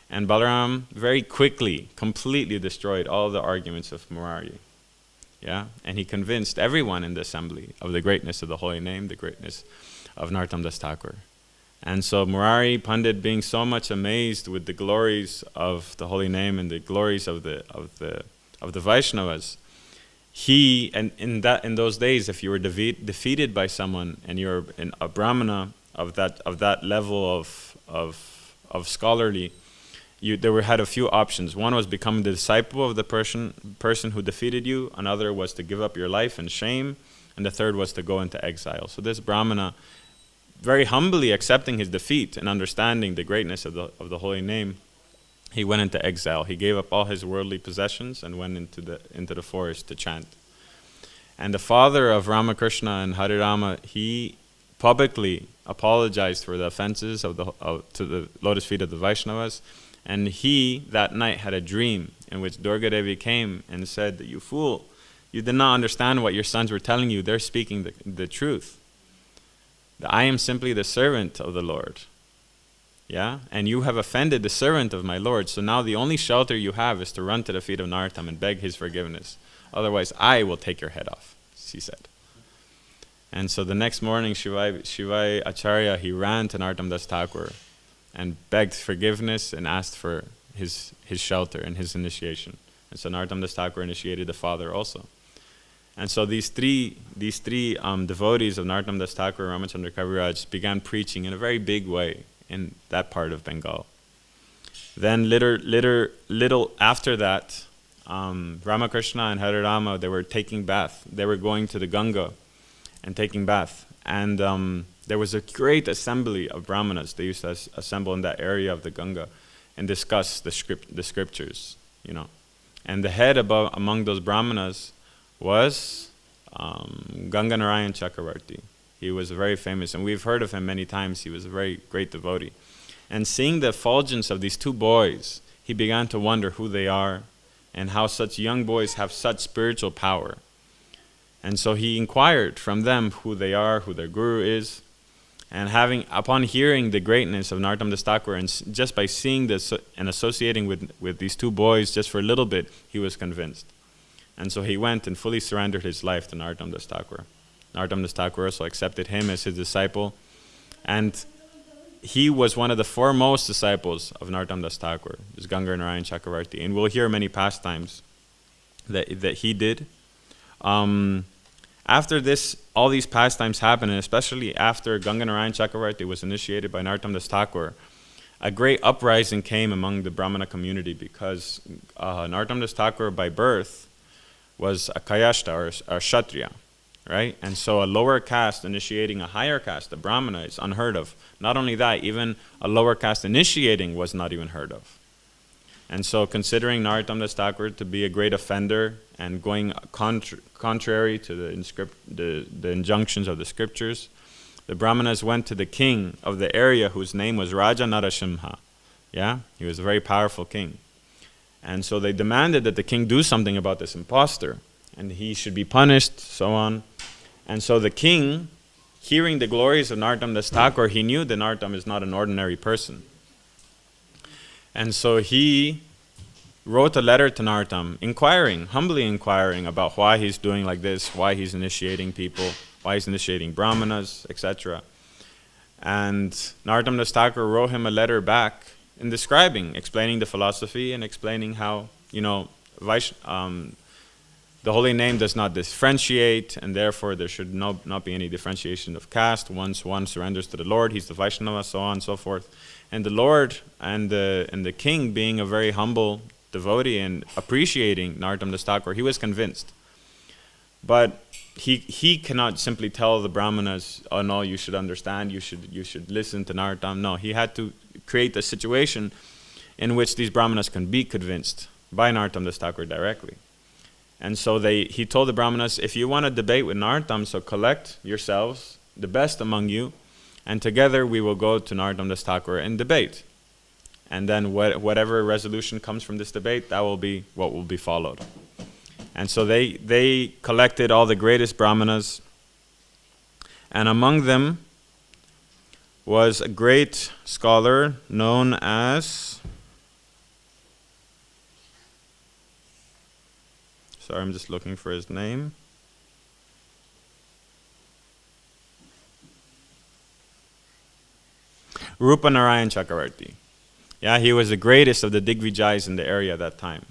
Speaker 1: and Balaram very quickly, completely destroyed all the arguments of Murari. Yeah? And he convinced everyone in the assembly of the greatness of the holy name, the greatness of Narottam Das Thakur. And so Murari Pandit, being so much amazed with the glories of the holy name and the glories of the Vaishnavas, he, and in those days, if you were defeated by someone and you're a brahmana of that level of scholarly, had a few options. One was become the disciple of the person who defeated you. Another was to give up your life in shame, and the third was to go into exile. So this brahmana, very humbly accepting his defeat and understanding the greatness of the holy name, he went into exile. He gave up all his worldly possessions and went into the forest to chant. And the father of Ramakrishna and Harirama, he publicly apologized for the offenses to the lotus feet of the Vaishnavas. And he, that night, had a dream in which Durga Devi came and said that, you fool, you did not understand what your sons were telling you. They're speaking the truth. That I am simply the servant of the Lord. Yeah? And you have offended the servant of my Lord, so now the only shelter you have is to run to the feet of Narottam and beg his forgiveness. Otherwise, I will take your head off, she said. And so the next morning, Shivai Acharya, he ran to Narottam Das Thakur and begged forgiveness and asked for his shelter and his initiation. And so Narottam Das Thakur initiated the father also. And so these three devotees of Narottam Das Thakur and Ramachandra Kaviraj began preaching in a very big way in that part of Bengal. Then little after that, Ramakrishna and Harirama, they were taking bath. They were going to the Ganga and taking bath. And there was a great assembly of brahmanas. They used to assemble in that area of the Ganga and discuss the scriptures, you know. And the head among those brahmanas was Ganga Narayan Chakravarti. He was very famous, and we've heard of him many times. He was a very great devotee. And seeing the effulgence of these two boys, he began to wonder who they are and how such young boys have such spiritual power. And so he inquired from them who they are, who their guru is. And upon hearing the greatness of Narottam Das Thakur, and just by seeing this and associating with these two boys just for a little bit, he was convinced. And so he went and fully surrendered his life to Narottam Das Thakur. Narottam Das Thakur also accepted him as his disciple. And he was one of the foremost disciples of Narottam Das Thakur, this Ganga Narayan Chakravarti. And we'll hear many pastimes that he did. After this, all these pastimes happened, and especially after Ganga Narayan Chakravarti was initiated by Narottam Das Thakur, a great uprising came among the Brahmana community because Narottam Das Thakur by birth was a Kayashta or a Kshatriya, right? And so a lower caste initiating a higher caste, the Brahmana, is unheard of. Not only that, even a lower caste initiating was not even heard of. And so considering Narottam Das Thakur to be a great offender and going contrary to the injunctions of the scriptures, the Brahmanas went to the king of the area whose name was Raja Narasimha. Yeah? He was a very powerful king. And so they demanded that the king do something about this impostor and he should be punished, so on. And so the king, hearing the glories of Narottam Das Thakur, he knew that Narottam is not an ordinary person. And so he wrote a letter to Narottam, humbly inquiring about why he's doing like this, why he's initiating people, why he's initiating brahmanas, etc. And Narottam Das Thakur wrote him a letter back in explaining the philosophy and explaining how, the holy name does not differentiate, and therefore there should not be any differentiation of caste. Once one surrenders to the Lord, he's the Vaishnava, so on and so forth. And the Lord and the king, being a very humble devotee and appreciating Narottam Das Thakur, he was convinced. But he cannot simply tell the Brahmanas, oh no, you should understand, you should listen to Narottam. No, he had to create a situation in which these Brahmanas can be convinced by Narottam Das Thakur directly. And so he told the Brahmanas, if you want to debate with Narottam, so collect yourselves, the best among you, and together we will go to Narottam Das Thakur and debate. And then whatever resolution comes from this debate, that will be what will be followed. And so they collected all the greatest Brahmanas, and among them was a great scholar known as... Sorry, I'm just looking for his name. Rupa Narayan Chakravarti. Yeah, he was the greatest of the Digvijayas in the area at that time.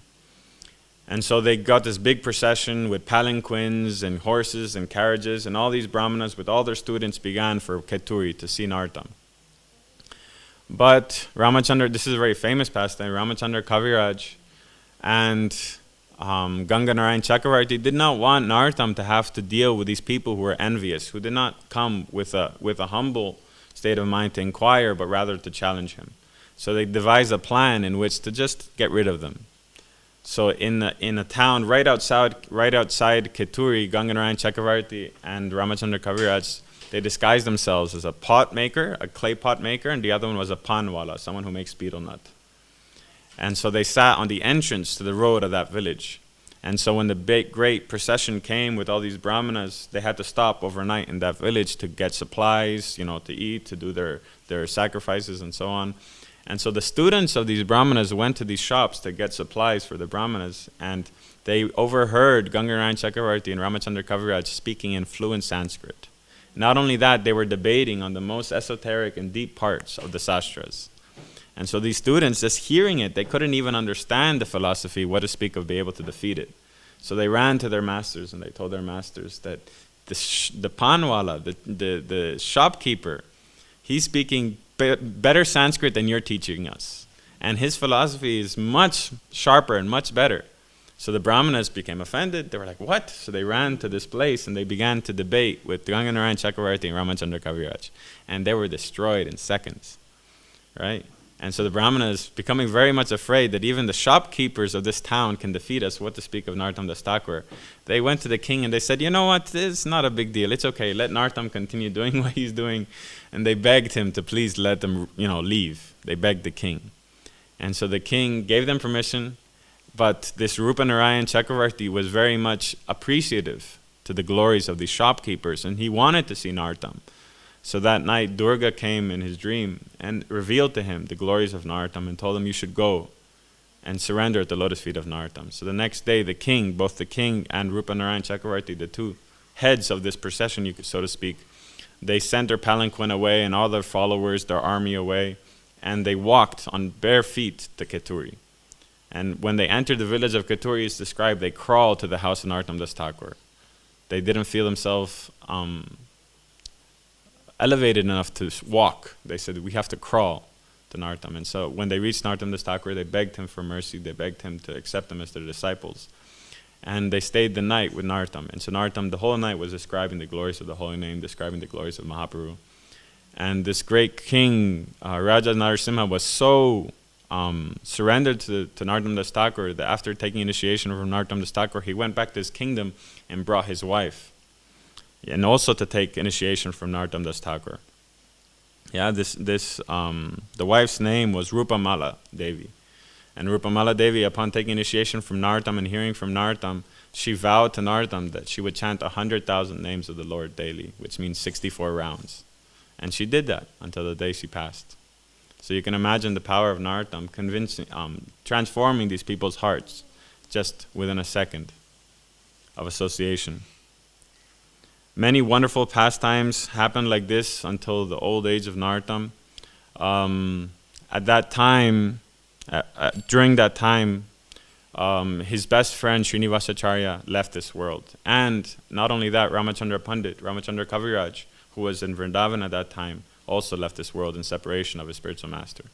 Speaker 1: And so they got this big procession with palanquins and horses and carriages, and all these Brahmanas with all their students began for Keturi to see Narottam. But Ramachandra, this is a very famous pastime, Ramachandra Kaviraj and Ganga Narayan Chakravarti did not want Narottam to have to deal with these people who were envious, who did not come with a humble state of mind to inquire, but rather to challenge him. So they devised a plan in which to just get rid of them. So in a town right outside Keturi, Ganga Narayan Chakravarti and Ramachandra Kaviraj, they disguised themselves as a pot maker, a clay pot maker, and the other one was a panwala, someone who makes betel nut. And so they sat on the entrance to the road of that village. And so when the big, great procession came with all these Brahmanas, they had to stop overnight in that village to get supplies, to eat, to do their sacrifices and so on. And so the students of these Brahmanas went to these shops to get supplies for the Brahmanas, and they overheard Ganga Narayan Chakravarti and Ramachandra Kaviraj speaking in fluent Sanskrit. Not only that, they were debating on the most esoteric and deep parts of the sastras. And so these students, just hearing it, they couldn't even understand the philosophy, what to speak of be able to defeat it. So they ran to their masters and they told their masters that the panwala, the shopkeeper, he's speaking better Sanskrit than you're teaching us. And his philosophy is much sharper and much better. So the Brahmanas became offended. They were like, what? So they ran to this place and they began to debate with Ganga Narayan Chakravarti and Ramachandra Kaviraj. And they were destroyed in seconds, right? And so the Brahmanas, becoming very much afraid that even the shopkeepers of this town can defeat us, what to speak of Narottam Das Thakur, they went to the king and they said, you know what, it's not a big deal, it's okay, let Narottam continue doing what he's doing. And they begged him to please let them, leave. They begged the king. And so the king gave them permission, but this Rupa Narayan Chakravarti was very much appreciative to the glories of these shopkeepers, and he wanted to see Narottam. So that night, Durga came in his dream and revealed to him the glories of Narottam and told him, you should go and surrender at the lotus feet of Narottam. So the next day, the king, both the king and Rupa Narayan Chakravarti, the two heads of this procession, so to speak, they sent their palanquin away and all their followers, their army away, and they walked on bare feet to Keturi. And when they entered the village of Keturi, it's described, they crawled to the house of Narottam Das Thakur. They didn't feel themselves elevated enough to walk. They said, we have to crawl to Narottam. And so when they reached Narottam Das Thakur, they begged him for mercy. They begged him to accept them as their disciples. And they stayed the night with Narottam. And so Narottam, the whole night, was describing the glories of the holy name, describing the glories of Mahaprabhu. And this great king, Raja Narasimha, was so surrendered to Narottam Das Thakur that after taking initiation from Narottam Das Thakur, he went back to his kingdom and brought his wife. And also to take initiation from Narottam Das Thakur. Yeah, the wife's name was Rupamala Devi. And Rupamala Devi, upon taking initiation from Narottam and hearing from Narottam, she vowed to Narottam that she would chant 100,000 names of the Lord daily, which means 64 rounds. And she did that until the day she passed. So you can imagine the power of Narottam transforming these people's hearts just within a second of association. Many wonderful pastimes happened like this until the old age of Narottam. At that time, during that time, his best friend Srinivasacharya left this world. And not only that, Ramachandra Pandit, Ramachandra Kaviraj, who was in Vrindavan at that time, also left this world in separation of his spiritual master.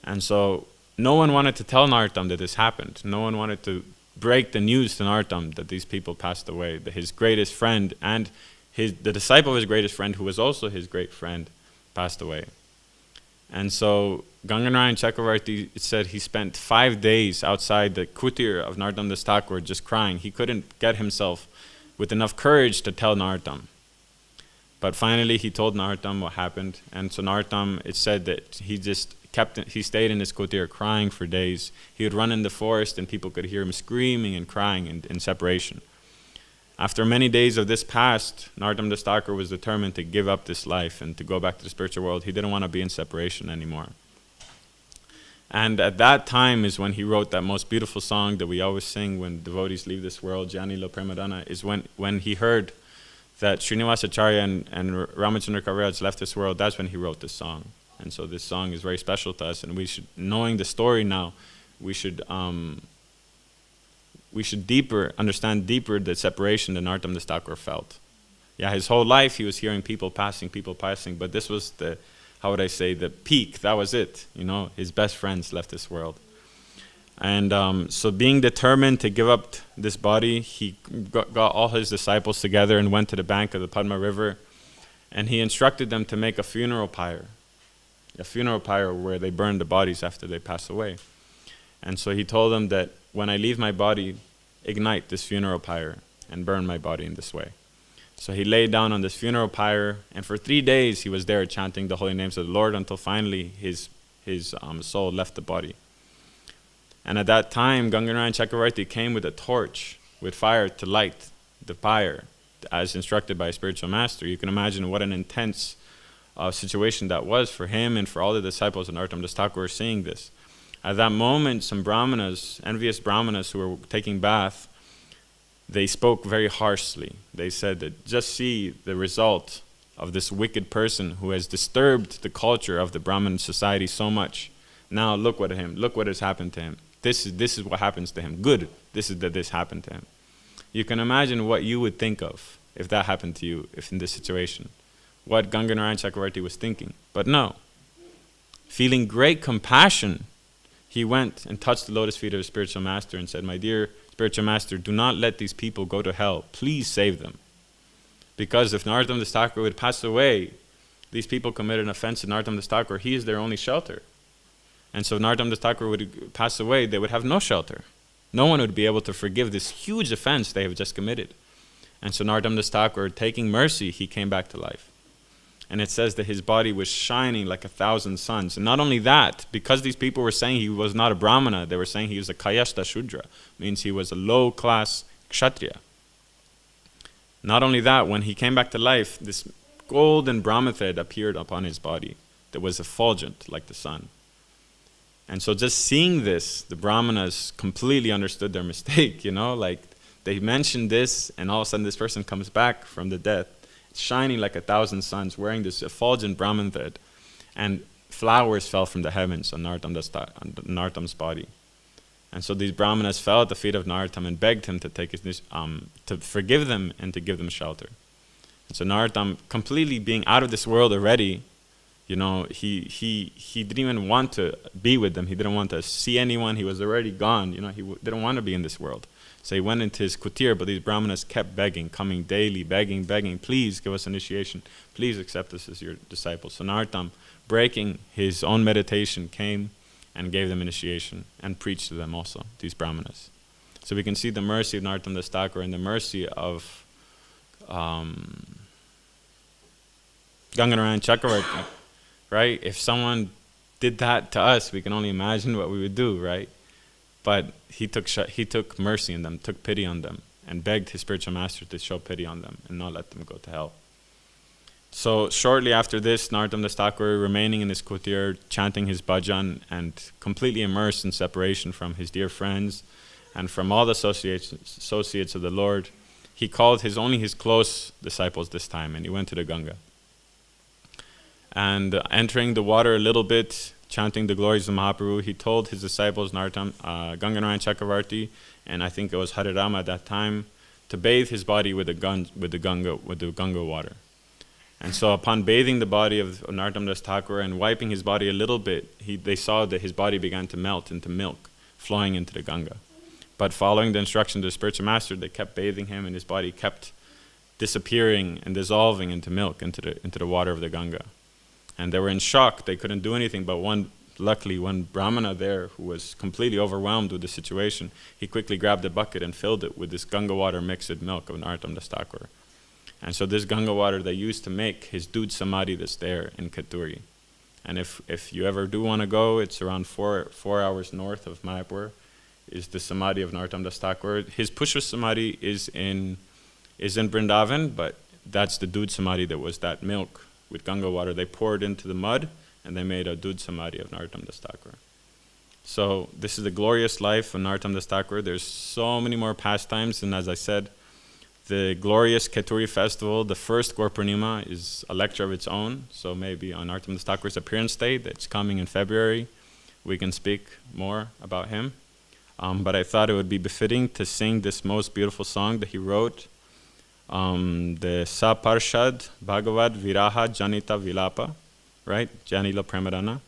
Speaker 1: And so no one wanted to tell Narottam that this happened. No one wanted to break the news to Narottam that these people passed away, that his greatest friend and the disciple of his greatest friend, who was also his great friend, passed away. And so Ganganarayan Chakravarti said he spent 5 days outside the kutir of Narottam Das Thakur just crying. He couldn't get himself with enough courage to tell Narottam. But finally he told Narottam what happened. And so Narottam, it said that he stayed in his kutir crying for days. He would run in the forest and people could hear him screaming and crying in separation. After many days of this past, Narottam Das Thakur was determined to give up this life and to go back to the spiritual world. He didn't want to be in separation anymore. And at that time is when he wrote that most beautiful song that we always sing when devotees leave this world, Jani Lo Premadana, is when he heard that Srinivasacharya and Ramachandra Kaviraj left this world. That's when he wrote this song. And so this song is very special to us, and we should, knowing the story now, we should understand deeper the separation that Narottam Das Thakur felt. Yeah, his whole life he was hearing people passing, but this was the, how would I say, the peak. That was it. You know, his best friends left this world. And so being determined to give up this body, he got all his disciples together and went to the bank of the Padma River, and he instructed them to make a funeral pyre where they burn the bodies after they pass away. And so he told them that when I leave my body, ignite this funeral pyre and burn my body in this way. So he lay down on this funeral pyre, and for 3 days he was there chanting the holy names of the Lord until finally his soul left the body. And at that time, Ganganarayan Chakravarti came with a torch with fire to light the pyre, as instructed by a spiritual master. You can imagine what an intense situation that was for him and for all the disciples of Narottam Das Thakur were seeing this. At that moment, some brahmanas, envious brahmanas who were taking bath, they spoke very harshly. They said that just see the result of this wicked person who has disturbed the culture of the Brahmin society so much. Now look what has happened to him. This is what happens to him. Good, this happened to him. You can imagine what you would think of if that happened to you, if in this situation. What Ganganarayan Chakravarti was thinking. But no. Feeling great compassion, he went and touched the lotus feet of his spiritual master and said, my dear spiritual master, do not let these people go to hell. Please save them. Because if Narottam Das Thakur would pass away, these people committed an offense to Narottam Das Thakur. He is their only shelter. And so if Narottam Das Thakur would pass away, they would have no shelter. No one would be able to forgive this huge offense they have just committed. And so Narottam Das Thakur, taking mercy, he came back to life. And it says that his body was shining like 1,000 suns. And not only that, because these people were saying he was not a Brahmana, they were saying he was a Kayashta Shudra, means he was a low-class Kshatriya. Not only that, when he came back to life, this golden Brahma thread appeared upon his body that was effulgent like the sun. And so just seeing this, the Brahmanas completely understood their mistake, like they mentioned this, and all of a sudden this person comes back from the death, shining like 1,000 suns, wearing this effulgent Brahman thread, and flowers fell from the heavens on Narottam's body. And so these Brahmanas fell at the feet of Narottam and begged him to to forgive them and to give them shelter. And so Narottam, completely being out of this world already, he didn't even want to be with them. He didn't want to see anyone. He was already gone. He didn't want to be in this world. So he went into his kutir, but these brahmanas kept begging, coming daily, begging, please give us initiation. Please accept us as your disciples. So Narottam, breaking his own meditation, came and gave them initiation and preached to them also, these brahmanas. So we can see the mercy of Narottam Das Thakur and the mercy of Ganganarayan Chakravarti, right? If someone did that to us, we can only imagine what we would do, right? But he took mercy on them, took pity on them, and begged his spiritual master to show pity on them and not let them go to hell. So shortly after this, Narottam Das Thakur, remaining in his kutir, chanting his bhajan and completely immersed in separation from his dear friends and from all the associates of the Lord, he called only his close disciples this time, and he went to the Ganga. And entering the water a little bit, chanting the glories of Mahaprabhu, he told his disciples, Ganganarayan Chakravarti, and I think it was Harirama at that time, to bathe his body with the Ganga water. And so upon bathing the body of Narottam Das Thakur and wiping his body a little bit, they saw that his body began to melt into milk, flowing into the Ganga. But following the instruction of the spiritual master, they kept bathing him, and his body kept disappearing and dissolving into milk, into the water of the Ganga. And they were in shock. They couldn't do anything, but luckily one Brahmana there who was completely overwhelmed with the situation, he quickly grabbed a bucket and filled it with this Ganga water mixed with milk of Narottam Das Thakur. And so this Ganga water they used to make his Dud Samadhi that's there in Katuri. And if you ever do want to go, it's around 4 hours north of Mayapur, is the Samadhi of Narottam Das Thakur. His Pushpa Samadhi is in Vrindavan, but that's the Dud Samadhi that was that milk with Ganga water. They poured into the mud, and they made a Dud Samadhi of Narottam Das Thakur. So this is the glorious life of Narottam Das Thakur. There's so many more pastimes, and as I said, the glorious Keturi festival, the first Gaur Purnima, is a lecture of its own. So maybe on Narottam Das Thakur's appearance date, that's coming in February, we can speak more about him. But I thought it would be befitting to sing this most beautiful song that he wrote, the Saparshad Bhagavad Viraha Janita Vilapa, right? Janila Pramadana.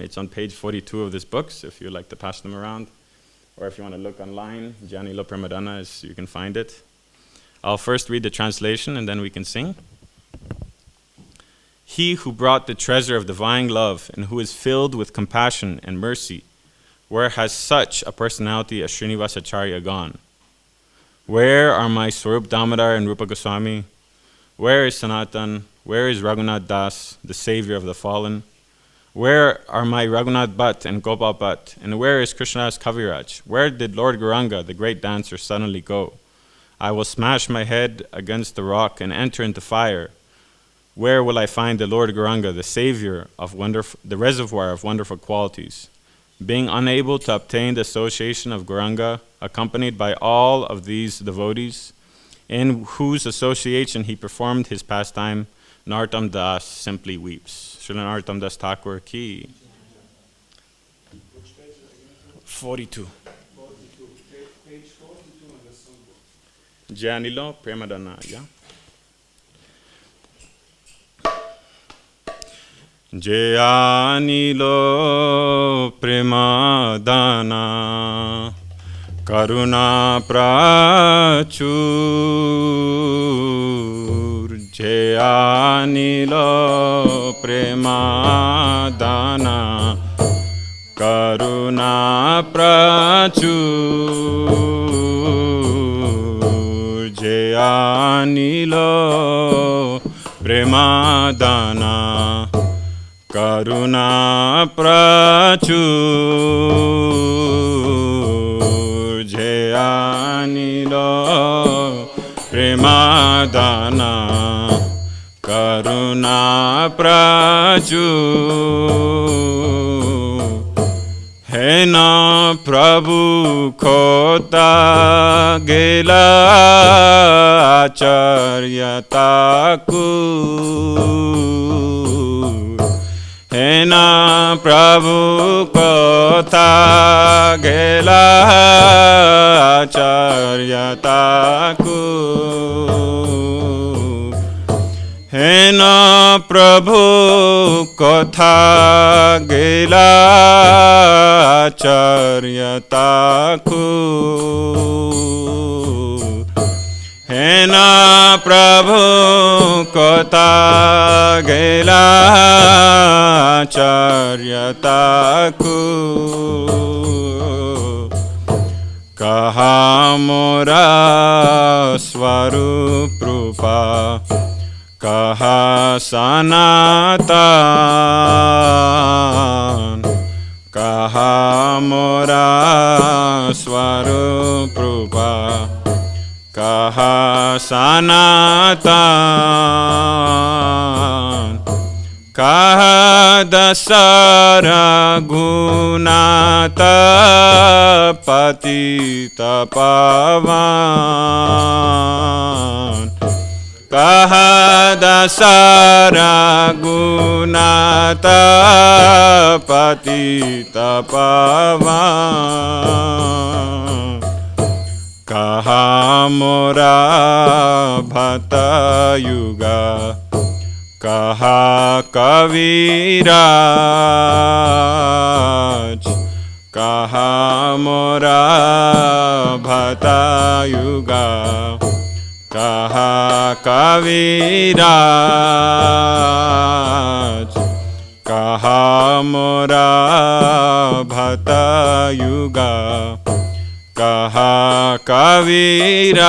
Speaker 1: It's on page 42 of this book, so if you'd like to pass them around. Or if you want to look online, Janila Pramadana, you can find it. I'll first read the translation and then we can sing. He who brought the treasure of divine love and who is filled with compassion and mercy, where has such a personality as Srinivasacharya gone? Where are my Swarup Damodar and Rupa Goswami? Where is Sanatan? Where is Raghunath Das, the savior of the fallen? Where are my Raghunath Bhatt and Gopal Bhatt? And where is Krishnadas Kaviraj? Where did Lord Gauranga, the great dancer, suddenly go? I will smash my head against the rock and enter into fire. Where will I find the Lord Gauranga, the savior of the reservoir of wonderful qualities? Being unable to obtain the association of Gauranga, accompanied by all of these devotees, in whose association he performed his pastime, Narottam Das simply weeps. Srila Narottam Das Thakur ki. 42.
Speaker 2: Page 42 on the songbook.
Speaker 1: Janilo Premadana, yeah? Janilo Premadana Karuna Prachur Janilo Premadana Karuna Prachur Janilo Premadana Karuna Prachur Jayanilo Premadana Karuna Prachur Hena Prabhu Kota Gela Acharya Thakur Hena Prabhu Kotha Gela Acharya Thakur Hena Prabhu Kotha Gela Acharya Thakur Hena Prabhu Kotha Gela Acharya Thakur Kaha Mora Swarup Rupa Kaha Sanatan Kaha Mora Swarup Rupa Kaha Sanatan Kaha dasara gunata patita pavan. Kaha dasara gunata patita pavan. Kaha mora bhata yuga. Kaha kaviraj, kaha mora bhata yuga, kaha kaviraj, kaha mora bhata yuga, kaha kaviraj.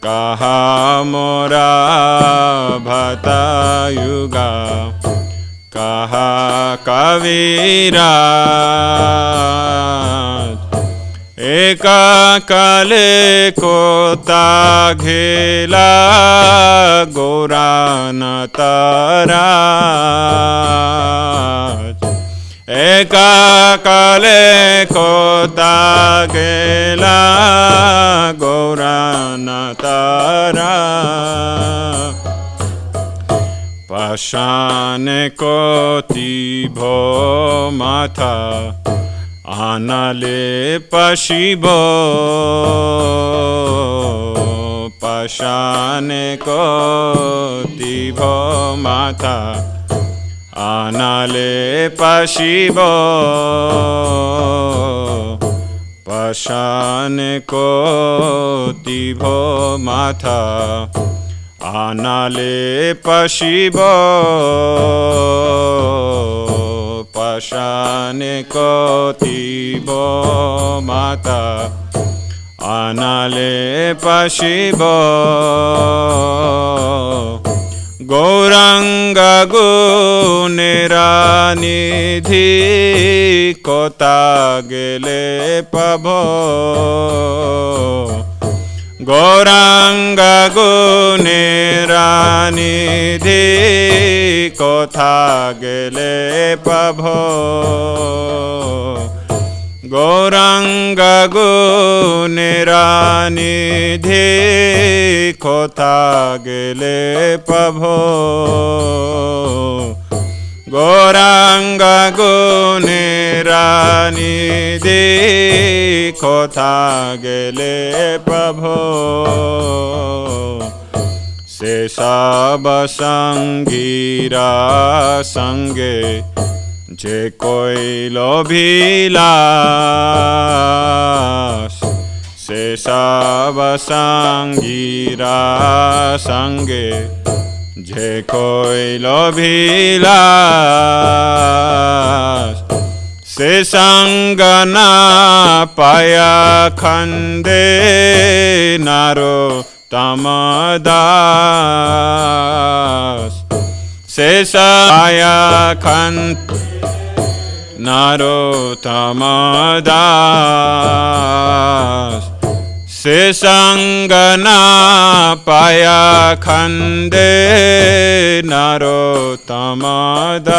Speaker 1: Kaha mora bhata yuga, kaha kaviraj. Eka kale kota ghela Gaura taraj. Eka kale kota ghela Gaura taraj. Pashane koti bho matha anale pashibo. Pashane koti bho matha anale pashibo. Pashane koti bho matha anale pashibo. Pashane koti bho matha anale pashibo. Gauranga gunera nidhi kota gele pabho. Gauranga gunera nidhi kota gele pabho. Gauranga gunera nidhi kota gele pabho. Gauranga gunera nidhi kota gele pabho. Se sab sangira sange je koi lobhilas. Se sab sangira sange je koi lobhilas. Se sangana paya khande naro tamadas. Se paya khande naro tamadas. Se sangana paya khande naro tamadas.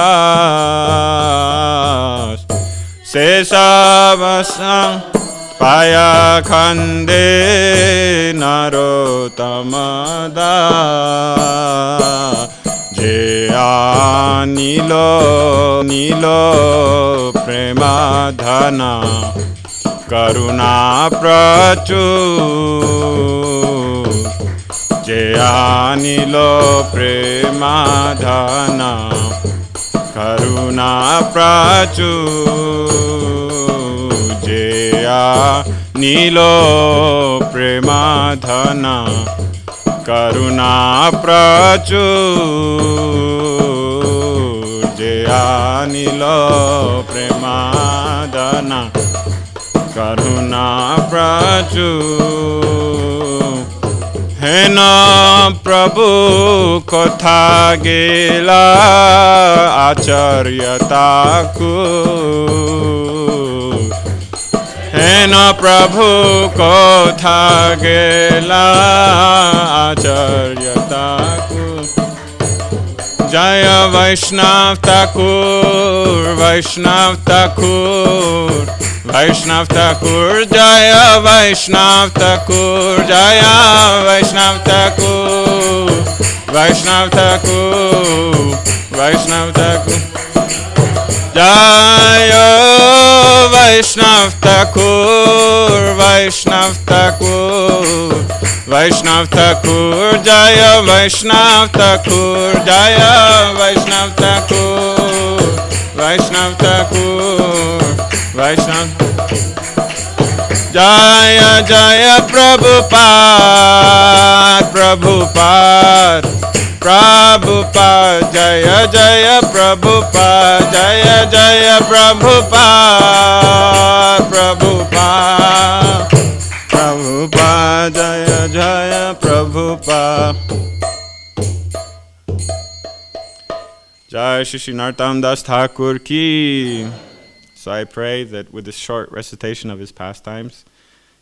Speaker 1: Se sabasang paya khande naro tamadas. Je anilo nilo premadhana karuna prachur. Je anilo premadhana karuna prachur. Je anilo premadhana karuna prachur. Je anilo premadhana karuna prachur. Hena Prabhu kotha gela acharyataku. Eno Prabhu kotha gela Acharya Thakur. Jaya Vaishnav Thakur, Vaishnav Thakur, Vaishnav Thakur, Jaya Vaishnav Thakur, Jaya Vaishnav Thakur, Vaishnav Thakur, Vaishnav Thakur. Jaya Vaishnav Thakur, Vaishnav Thakur, Vaishnav Thakur, Jaya Vaishnav Thakur, Jaya Vaishnav Thakur, Vaishnav Thakur, Vaishnav. Jaya Jaya Prabhupada, Prabhupada, Prabhupada, Jaya Jaya Prabhupada, Jaya Jaya Prabhupada, Prabhupada, Prabhupada, Jaya Jaya Prabhupada. Jai Shri Narottam Das Thakur ki. So I pray that with this short recitation of his pastimes,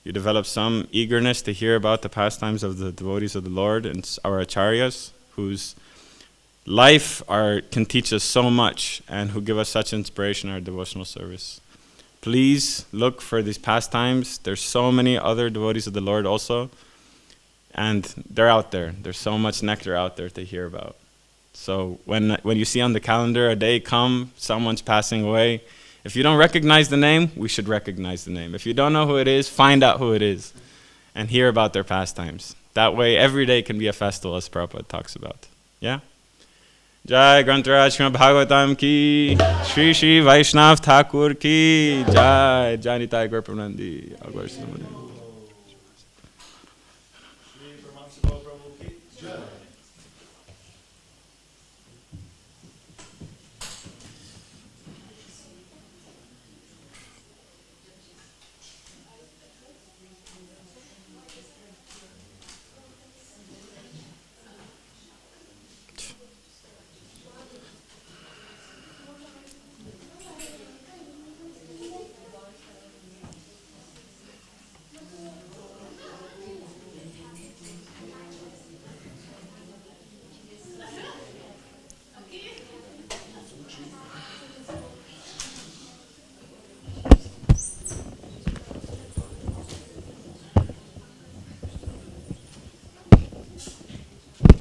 Speaker 1: you develop some eagerness to hear about the pastimes of the devotees of the Lord and our acharyas, whose life can teach us so much and who give us such inspiration in our devotional service. Please look for these pastimes. There's so many other devotees of the Lord also, and they're out there. There's so much nectar out there to hear about. So when you see on the calendar a day come, someone's passing away, if you don't recognize the name, we should recognize the name. If you don't know who it is, find out who it is and hear about their pastimes. That way, every day can be a festival, as Prabhupada talks about. Yeah? Jai Grantaraj Śrīmad-Bhāgavatam ki, Shri Shri Vaishnav Thakur ki, Jai Jai Nitai Gaura Premanandi.